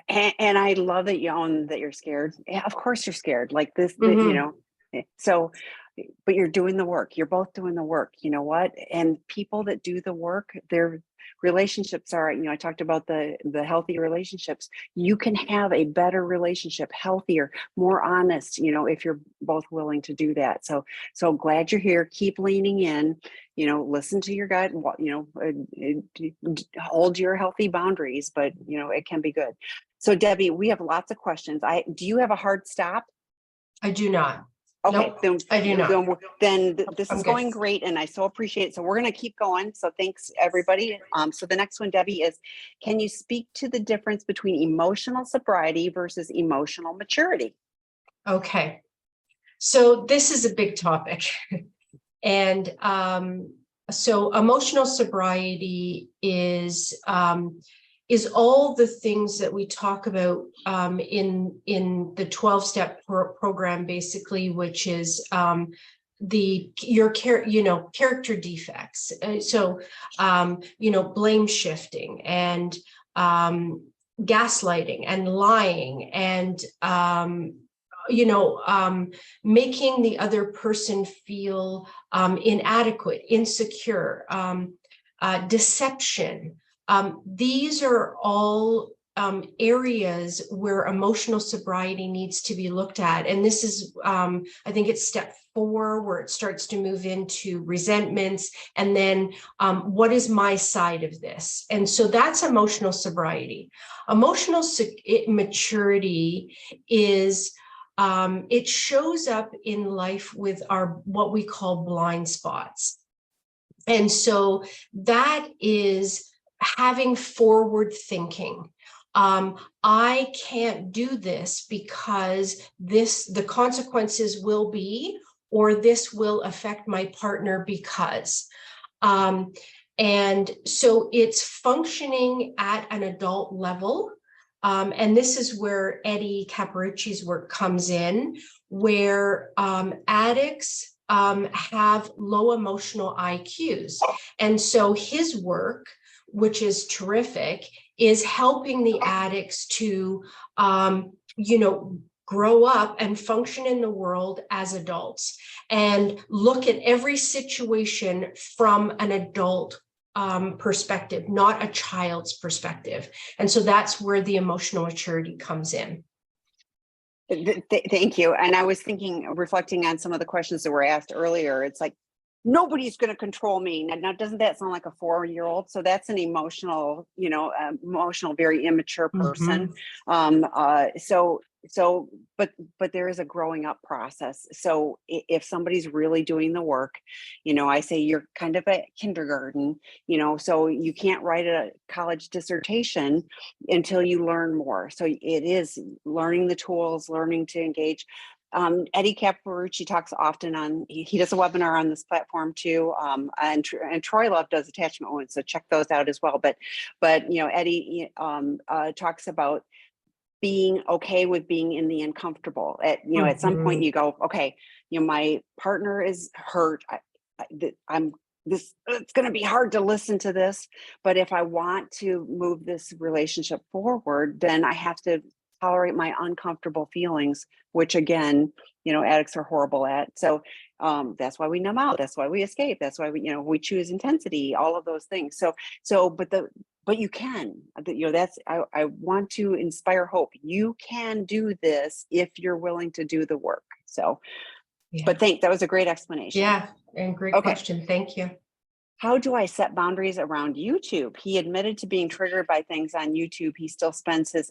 and I love that you own that you're scared. Yeah, of course you're scared, like this, so, but you're doing the work. You're both doing the work. You know what? And people that do the work, their relationships are, I talked about the healthy relationships. You can have a better relationship, healthier, more honest, if you're both willing to do that. So glad you're here. Keep leaning in, listen to your gut, hold your healthy boundaries, but it can be good. So Debbie, we have lots of questions. Do you have a hard stop? I do not. Okay, nope, I do not. Then this is going great, and I so appreciate it. So we're going to keep going. So thanks, everybody. So the next one, Debbie, is, can you speak to the difference between emotional sobriety versus emotional maturity? Okay, so this is a big topic. And so emotional sobriety is all the things that we talk about in the 12-step program, basically, which is your character defects. So blame shifting and gaslighting and lying and making the other person feel inadequate, insecure, deception. These are all areas where emotional sobriety needs to be looked at. And this is, I think it's step 4, where it starts to move into resentments. And then what is my side of this? And so that's emotional sobriety. Emotional maturity is, it shows up in life with what we call blind spots. And so that is having forward thinking. I can't do this because the consequences will be, or this will affect my partner because. And so it's functioning at an adult level. And this is where Eddie Caparucci's work comes in, where addicts have low emotional IQs. And so his work, which is terrific, is helping the addicts to, grow up and function in the world as adults and look at every situation from an adult perspective, not a child's perspective. And so that's where the emotional maturity comes in. Thank you. And I was thinking, reflecting on some of the questions that were asked earlier, it's like, nobody's going to control me. Now, doesn't that sound like a 4-year-old? So that's an emotional, very immature person. But there is a growing up process. So if somebody's really doing the work, I say you're kind of at kindergarten, so you can't write a college dissertation until you learn more. So it is learning the tools, learning to engage. Eddie Caparucci talks often on, he does a webinar on this platform too. And Troy Love does attachment wounds. So check those out as well. But Eddie talks about being okay with being in the uncomfortable. At some point you go, okay, my partner is hurt. It's going to be hard to listen to this, but if I want to move this relationship forward, then I have to tolerate my uncomfortable feelings, which again, addicts are horrible at. So that's why we numb out. That's why we escape. That's why we choose intensity, all of those things. But you can, I want to inspire hope. You can do this if you're willing to do the work. So, yeah. But that was a great explanation. Yeah. And great question. Thank you. How do I set boundaries around YouTube? He admitted to being triggered by things on YouTube. He still spends his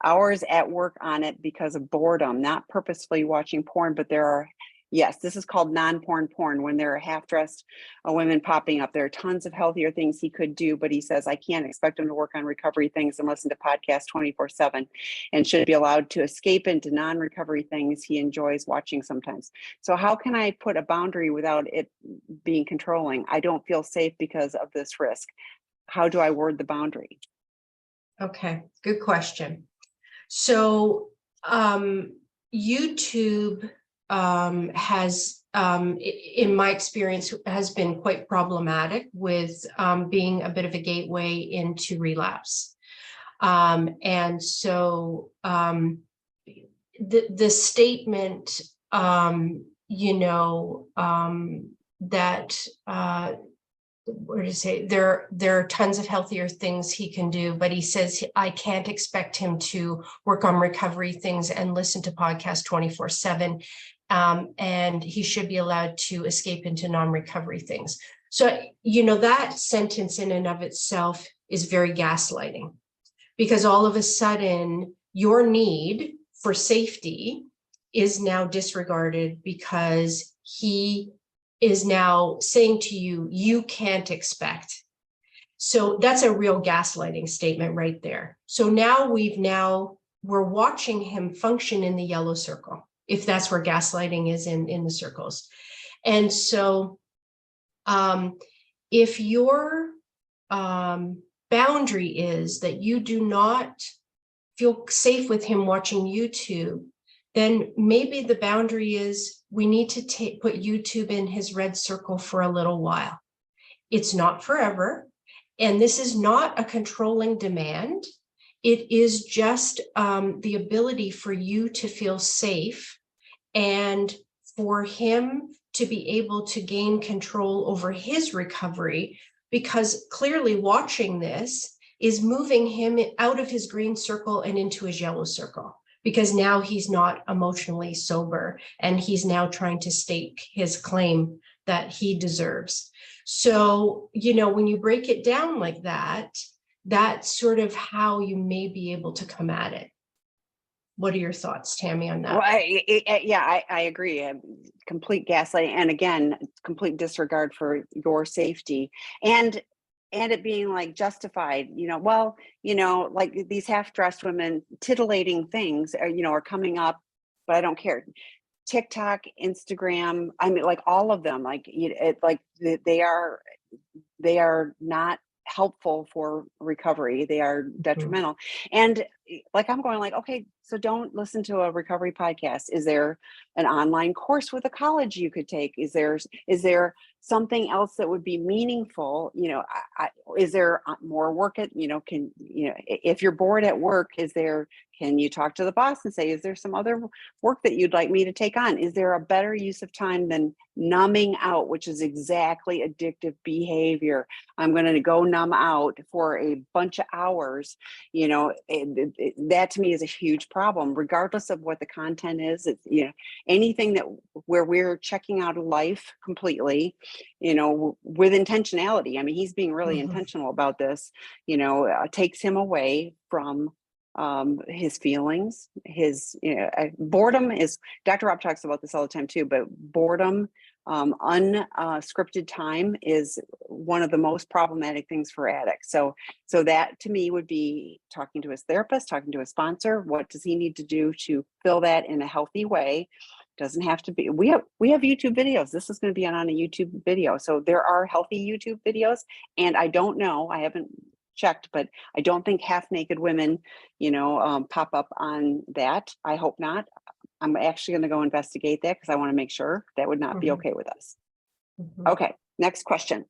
hours at work on it because of boredom, not purposefully watching porn, but this is called non-porn porn, when there are half-dressed women popping up. There are tons of healthier things he could do, but he says, I can't expect him to work on recovery things and listen to podcasts 24/7, and should be allowed to escape into non-recovery things he enjoys watching sometimes. So how can I put a boundary without it being controlling? I don't feel safe because of this risk. How do I word the boundary? Okay, good question. So YouTube has, in my experience, has been quite problematic with being a bit of a gateway into relapse. And so the statement, that what did he say? There are tons of healthier things he can do, but he says I can't expect him to work on recovery things and listen to podcasts 24/7. And he should be allowed to escape into non-recovery things. So, that sentence in and of itself is very gaslighting, because all of a sudden your need for safety is now disregarded because he is now saying to you, you can't expect. So that's a real gaslighting statement right there. So now we're watching him function in the yellow circle, if that's where gaslighting is in the circles. And so if your boundary is that you do not feel safe with him watching YouTube, then maybe the boundary is we need to put YouTube in his red circle for a little while. It's not forever. And this is not a controlling demand. It is just the ability for you to feel safe and for him to be able to gain control over his recovery, because clearly watching this is moving him out of his green circle and into his yellow circle, because now he's not emotionally sober and he's now trying to stake his claim that he deserves. So, when you break it down like that, that's sort of how you may be able to come at it. What are your thoughts, Tammy, on that? Well, I agree. Complete gaslighting, and again, complete disregard for your safety. And and it being like justified, well, like these half-dressed women titillating things are coming up, but I don't care. TikTok, Instagram, I mean, like all of them, like they are not helpful for recovery. They are detrimental. And like, I'm going like, okay, so don't listen to a recovery podcast. Is there an online course with a college you could take? Is there something else that would be meaningful? Is there more work if you're bored at work, can you talk to the boss and say, is there some other work that you'd like me to take on? Is there a better use of time than numbing out, which is exactly addictive behavior? I'm going to go numb out for a bunch of hours. That to me is a huge problem, regardless of what the content is. It's, anything where we're checking out of life completely, with intentionality. I mean, he's being really intentional about this, takes him away from his feelings, his boredom is, Dr. Rob talks about this all the time too, but boredom, unscripted time is one of the most problematic things for addicts. So that to me would be talking to his therapist, talking to a sponsor. What does he need to do to fill that in a healthy way? Doesn't have to be, we have YouTube videos. This is going to be on a YouTube video. So there are healthy YouTube videos, and I don't know, I haven't checked, but I don't think half naked women, pop up on that. I hope not. I'm actually going to go investigate that because I want to make sure. That would not be okay with us. Okay, next question.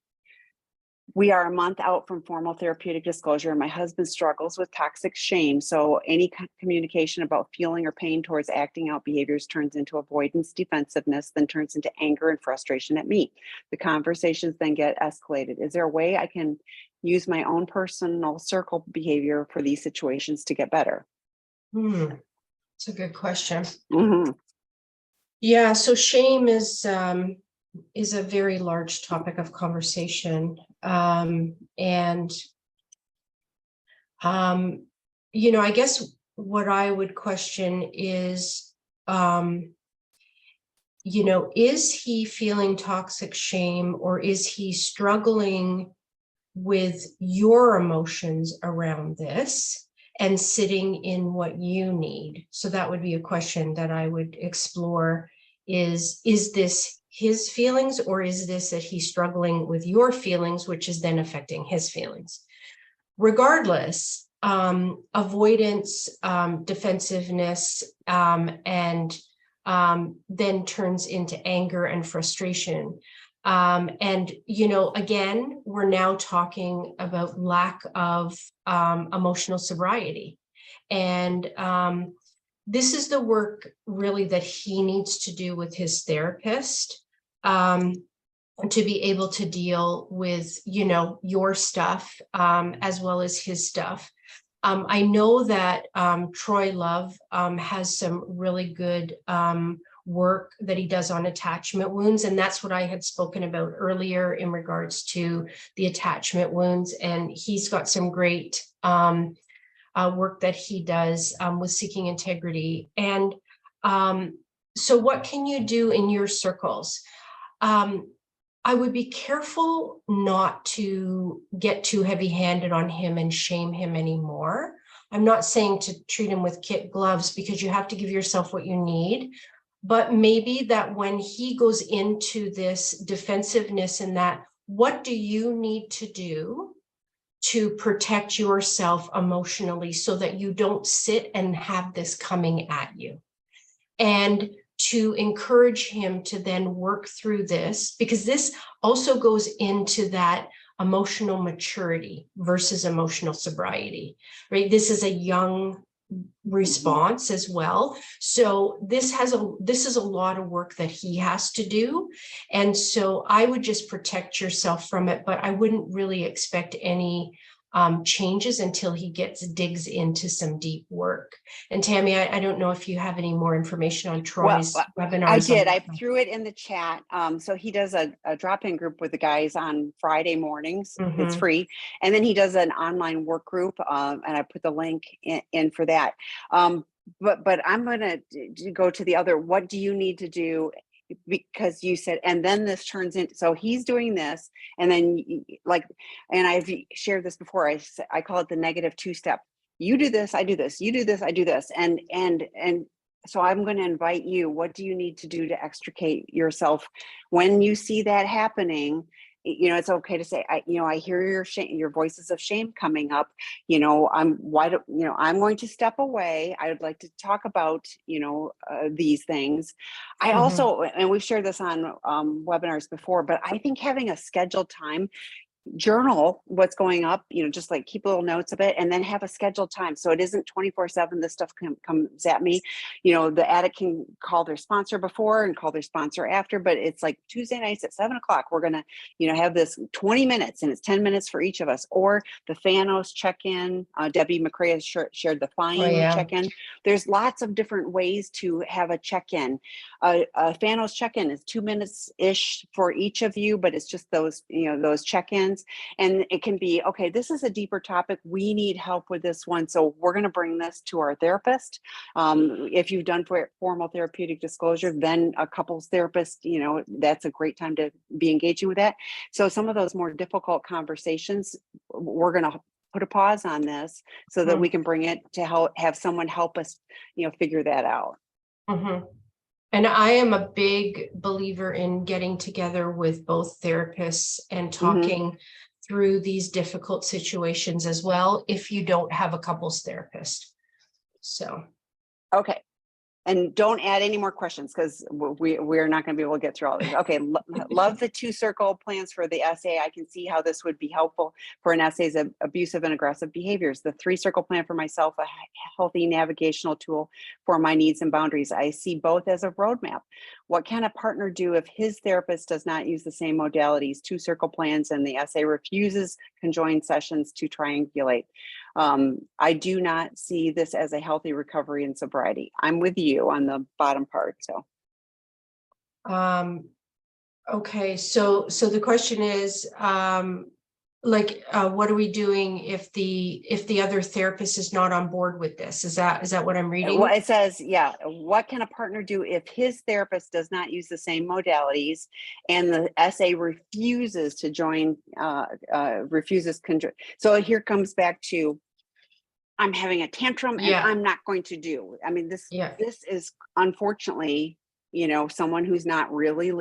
We are a month out from formal therapeutic disclosure, and my husband struggles with toxic shame. So any communication about feeling or pain towards acting out behaviors turns into avoidance, defensiveness, then turns into anger and frustration at me. The conversations then get escalated. Is there a way I can use my own personal circle behavior for these situations to get better? It's a good question. Yeah, so shame is a very large topic of conversation. I guess what I would question is, is he feeling toxic shame, or is he struggling with your emotions around this and sitting in what you need? So that would be a question that I would explore. Is this his feelings, or is this that he's struggling with your feelings, which is then affecting his feelings? Regardless, avoidance, defensiveness, and then turns into anger and frustration. Again, we're now talking about lack of emotional sobriety. And this is the work really that he needs to do with his therapist, to be able to deal with, your stuff, as well as his stuff. I know that Troy Love has some really good work that he does on attachment wounds. And that's what I had spoken about earlier in regards to the attachment wounds. And he's got some great work that he does with Seeking Integrity. And so what can you do in your circles? I would be careful not to get too heavy-handed on him and shame him anymore. I'm not saying to treat him with kid gloves, because you have to give yourself what you need. But maybe that when he goes into this defensiveness and that, what do you need to do to protect yourself emotionally so that you don't sit and have this coming at you? And to encourage him to then work through this, because this also goes into that emotional maturity versus emotional sobriety, right? This is a young response as well. So this is a lot of work that he has to do. And so I would just protect yourself from it, but I wouldn't really expect any changes until he digs into some deep work. And Tammy, I don't know if you have any more information on Troy's webinars. I did. I threw it in the chat. So he does a drop-in group with the guys on Friday mornings. It's free. And then he does an online work group, and I put the link in for that. But I'm going to go to the other. What do you need to do because you said, and then this turns into, so he's doing this, and then like, and I've shared this before, I call it the negative two-step. You do this, I do this, you do this, I do this. And so I'm going to invite you, what do you need to do to extricate yourself when you see that happening? It's okay to say, I hear your shame, your voices of shame coming up. I'm going to step away. I would like to talk about, these things. I also, and we've shared this on webinars before, but I think having a scheduled time, journal what's going up, just like keep little notes of it, and then have a scheduled time. So it isn't 24/7, this stuff comes at me. The addict can call their sponsor before and call their sponsor after, but it's like Tuesday nights at 7:00, we're going to, have this 20 minutes, and it's 10 minutes for each of us. Or the Thanos check-in, Debbie McCrae has shared the FINE check-in. There's lots of different ways to have a check-in. A Thanos check-in is 2 minutes-ish for each of you, but it's just those, those check-ins. And it can be, okay, this is a deeper topic. We need help with this one. So we're going to bring this to our therapist. If you've done formal therapeutic disclosure, then a couples therapist, that's a great time to be engaging with that. So some of those more difficult conversations, we're going to put a pause on this so that we can bring it to have someone help us, figure that out. And I am a big believer in getting together with both therapists and talking through these difficult situations as well, if you don't have a couples therapist. So. Okay. And don't add any more questions, because we're not going to be able to get through all this. Okay, love the 2-circle plans for the SA. I can see how this would be helpful for an SA's abusive and aggressive behaviors. The 3-circle plan for myself, a healthy navigational tool for my needs and boundaries. I see both as a roadmap. What can a partner do if his therapist does not use the same modalities? 2-circle plans, and the SA refuses conjoined sessions to triangulate. I do not see this as a healthy recovery and sobriety. I'm with you on the bottom part. So, okay. So the question is, what are we doing if the other therapist is not on board with this? Is that what I'm reading? Well, it says, yeah. What can a partner do if his therapist does not use the same modalities and the SA refuses to join, So here comes back to, I'm having a tantrum and I'm not going to do. I mean, this is unfortunately, someone who's not really,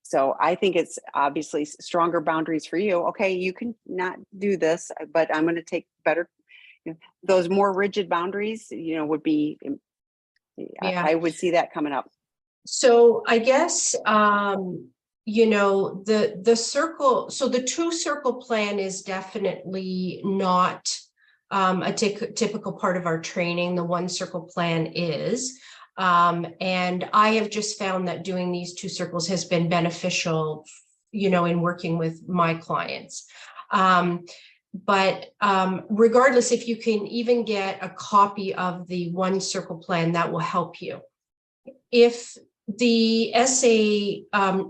so I think it's obviously stronger boundaries for you. Okay, you can not do this, but I'm going to take better, those more rigid boundaries, would be, I would see that coming up. So I guess, the circle, so the 2-circle plan is definitely not a typical part of our training. The 1-circle plan is, and I have just found that doing these 2 circles has been beneficial, in working with my clients. But regardless, if you can even get a copy of the 1-circle plan, that will help you. If the SA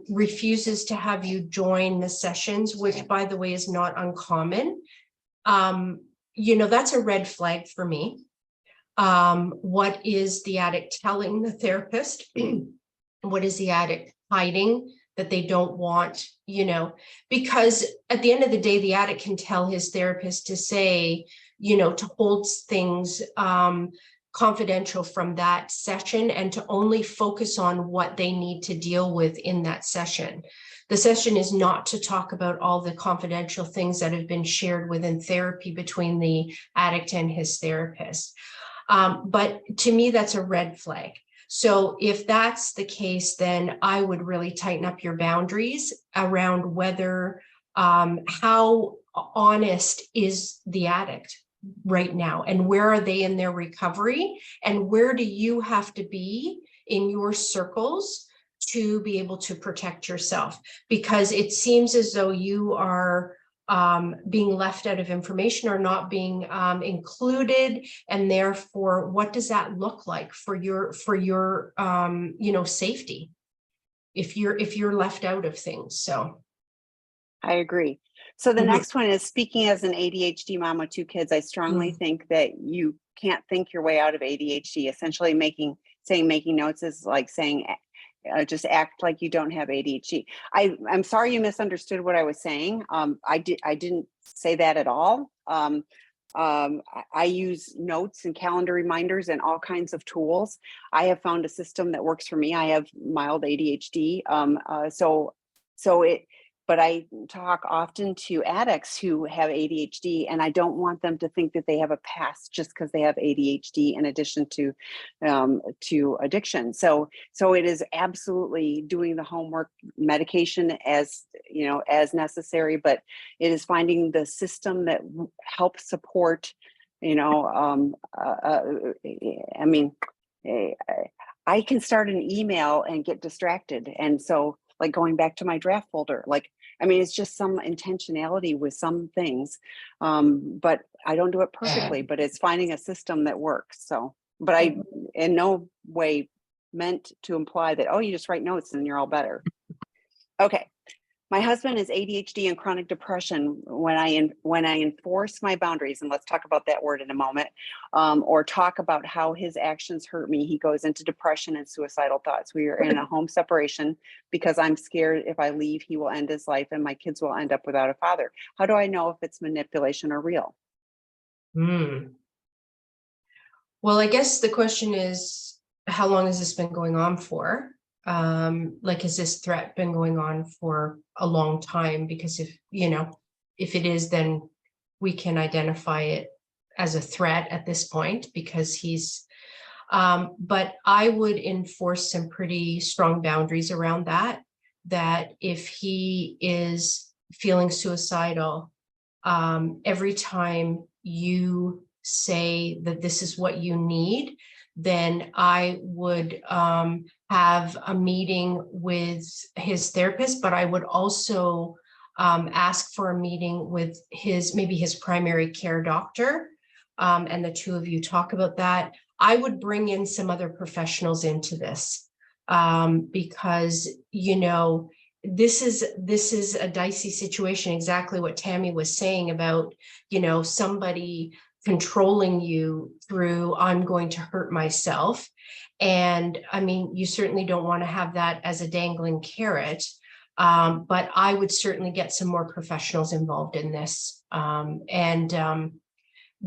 refuses to have you join the sessions, which by the way is not uncommon, that's a red flag for me. What is the addict telling the therapist? What is the addict hiding that they don't want, because at the end of the day, the addict can tell his therapist to say, to hold things confidential from that session and to only focus on what they need to deal with in that session. The session is not to talk about all the confidential things that have been shared within therapy between the addict and his therapist. But to me, that's a red flag. So if that's the case, then I would really tighten up your boundaries around whether, how honest is the addict right now, and where are they in their recovery, and where do you have to be in your circles to be able to protect yourself? Because it seems as though you are being left out of information or not being included, and therefore, what does that look like for your safety if you're left out of things? So I agree. So the next one is, speaking as an ADHD mom with 2 kids, I strongly think that you can't think your way out of ADHD. Essentially making notes is like saying, just act like you don't have ADHD. I'm sorry you misunderstood what I was saying. I didn't say that at all. I use notes and calendar reminders and all kinds of tools. I have found a system that works for me. I have mild ADHD. But I talk often to addicts who have ADHD, and I don't want them to think that they have a past just because they have ADHD in addition to addiction. So it is absolutely doing the homework, medication as as necessary, but it is finding the system that helps support. I mean, I can start an email and get distracted, and so like going back to my draft folder, it's just some intentionality with some things, but I don't do it perfectly, but it's finding a system that works. So, but I in no way meant to imply that, oh, you just write notes and you're all better. Okay. My husband is ADHD and chronic depression. When I enforce my boundaries, and let's talk about that word in a moment, or talk about how his actions hurt me, he goes into depression and suicidal thoughts. We are in a home separation because I'm scared if I leave, he will end his life and my kids will end up without a father. How do I know if it's manipulation or real? Well, I guess the question is, how long has this been going on for? Has this threat been going on for a long time? Because if it is, then we can identify it as a threat at this point because he's, but I would enforce some pretty strong boundaries around that if he is feeling suicidal, every time you say that this is what you need, then I would have a meeting with his therapist, but I would also ask for a meeting with maybe his primary care doctor, and the two of you talk about that. I would bring in some other professionals into this because, this is a dicey situation, exactly what Tammy was saying about, somebody controlling you through, I'm going to hurt myself. And you certainly don't want to have that as a dangling carrot. But I would certainly get some more professionals involved in this.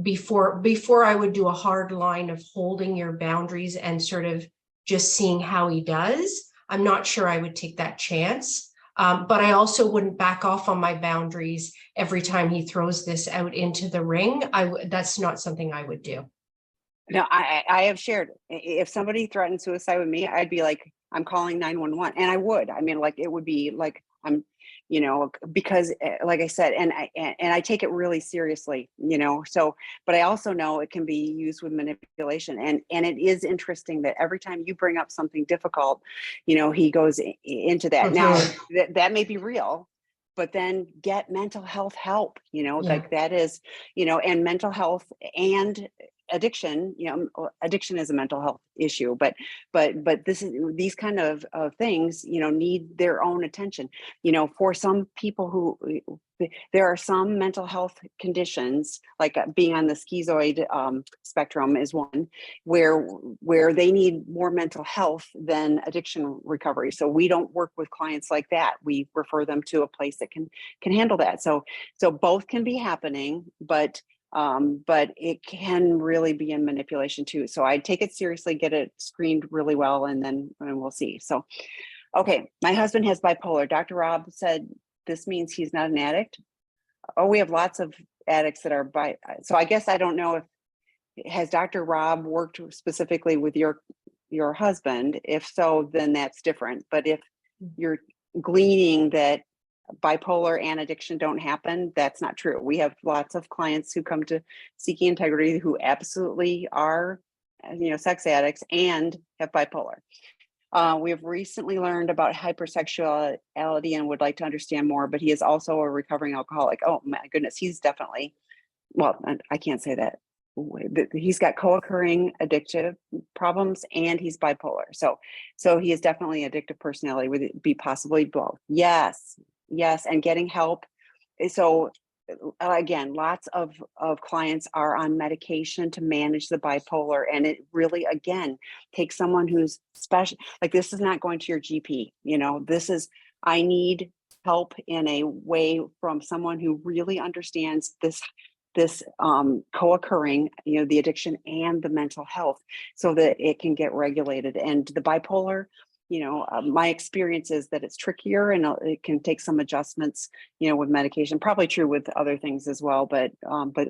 Before I would do a hard line of holding your boundaries and sort of just seeing how he does, I'm not sure I would take that chance. But I also wouldn't back off on my boundaries every time he throws this out into the ring. That's not something I would do. No, I have shared, if somebody threatened suicide with me, I'd be like, I'm calling 911, and I would. It would be like, I'm, because like I said, and I take it really seriously, so, but I also know it can be used with manipulation. And it is interesting that every time you bring up something difficult, he goes into that. Now that may be real, but then get mental health help, like that is, and mental health and addiction, addiction is a mental health issue, but these kind of things, need their own attention. For some people who, there are some mental health conditions, like being on the schizoid spectrum is one, where they need more mental health than addiction recovery. So we don't work with clients like that. We refer them to a place that can handle that. So both can be happening, but it can really be in manipulation too. So I'd take it seriously, get it screened really well, and we'll see. So, okay, my husband has bipolar. Dr. Rob said this means he's not an addict. Oh, we have lots of addicts that are so I guess I don't know has Dr. Rob worked specifically with your husband? If so, then that's different. But if you're gleaning that bipolar and addiction don't happen, that's not true. We have lots of clients who come to Seeking Integrity who absolutely are, sex addicts and have bipolar. We have recently learned about hypersexuality and would like to understand more, but he is also a recovering alcoholic. Oh my goodness, he's definitely, well, I can't say that. He's got co-occurring addictive problems and he's bipolar. So he is definitely addictive personality. Would it be possibly both? Yes. And getting help. So again, lots of clients are on medication to manage the bipolar. And it really, again, takes someone who's special. Like, this is not going to your GP, this is, I need help in a way from someone who really understands this co-occurring, the addiction and the mental health, so that it can get regulated. And the bipolar, my experience is that it's trickier, and it can take some adjustments, with medication. Probably true with other things as well, but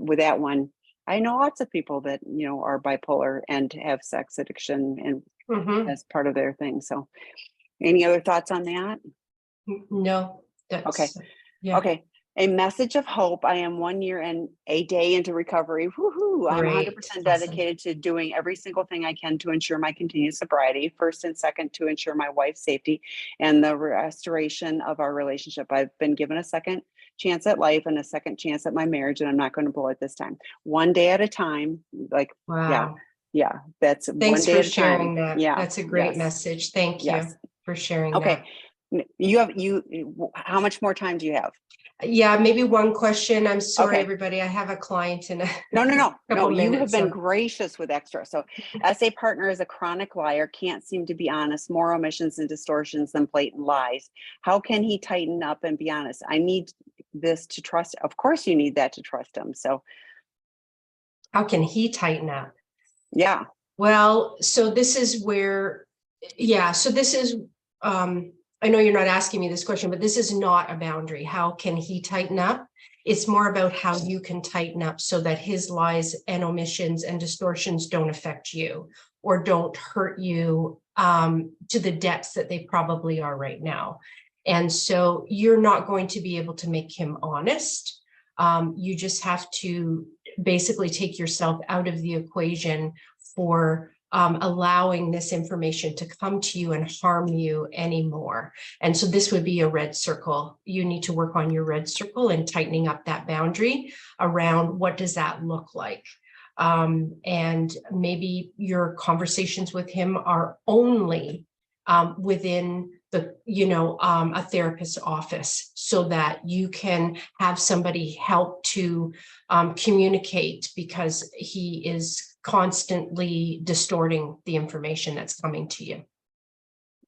with that one, I know lots of people that are bipolar and have sex addiction and as part of their thing. So, any other thoughts on that? No, Okay. Yeah. Okay. A message of hope. I am 1 year and a day into recovery. Woohoo! I'm 100% dedicated to doing every single thing I can to ensure my continued sobriety. First and second, to ensure my wife's safety and the restoration of our relationship. I've been given a second chance at life and a second chance at my marriage, and I'm not going to blow it this time. One day at a time. Like, Wow. yeah. That's Thanks one day for at a time. sharing that. Yeah. That's a great message. Thank you for sharing that. Okay. How much more time do you have? Yeah, maybe one question. I'm sorry, Okay. everybody. I have a client in a No. couple minutes. You have been gracious with extra. So, SA partner is a chronic liar, can't seem to be honest, more omissions and distortions than blatant lies. How can he tighten up and be honest? I need this to trust. Of course, you need that to trust him. So, how can he tighten up? Yeah. Well, so this is where, so this is, I know you're not asking me this question, but this is not a boundary. How can he tighten up? It's more about how you can tighten up so that his lies and omissions and distortions don't affect you or don't hurt you to the depths that they probably are right now. And so you're not going to be able to make him honest. You just have to basically take yourself out of the equation for allowing this information to come to you and harm you anymore. And so this would be a red circle. You need to work on your red circle and tightening up that boundary around what does that look like. And maybe your conversations with him are only within the, a therapist's office, so that you can have somebody help to communicate, because he is constantly distorting the information that's coming to you.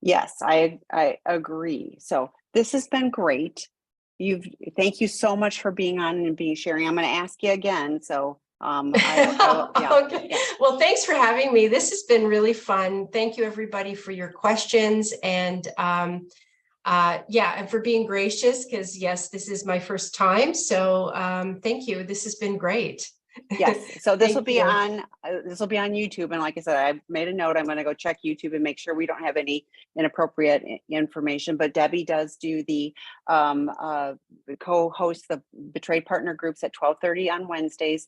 Yes, I agree. So this has been great. Thank you so much for being on and sharing. I'm going to ask you again. So Okay. Well, thanks for having me. This has been really fun. Thank you, everybody, for your questions, and and for being gracious, because yes, this is my first time. So thank you. This has been great. Yes. So this will be on YouTube. And like I said, I made a note. I'm going to go check YouTube and make sure we don't have any inappropriate information. But Debbie does do the co-host the Betrayed Partner groups at 12:30 on Wednesdays,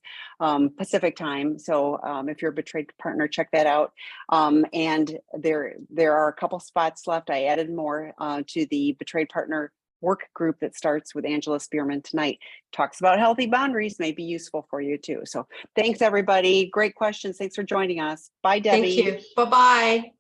Pacific time. So if you're a betrayed partner, check that out. And there are a couple spots left. I added more to the Betrayed Partner work group that starts with Angela Spearman tonight. Talks about healthy boundaries, may be useful for you too. So thanks, everybody. Great questions. Thanks for joining us. Bye, Debbie. Thank you. Bye-bye.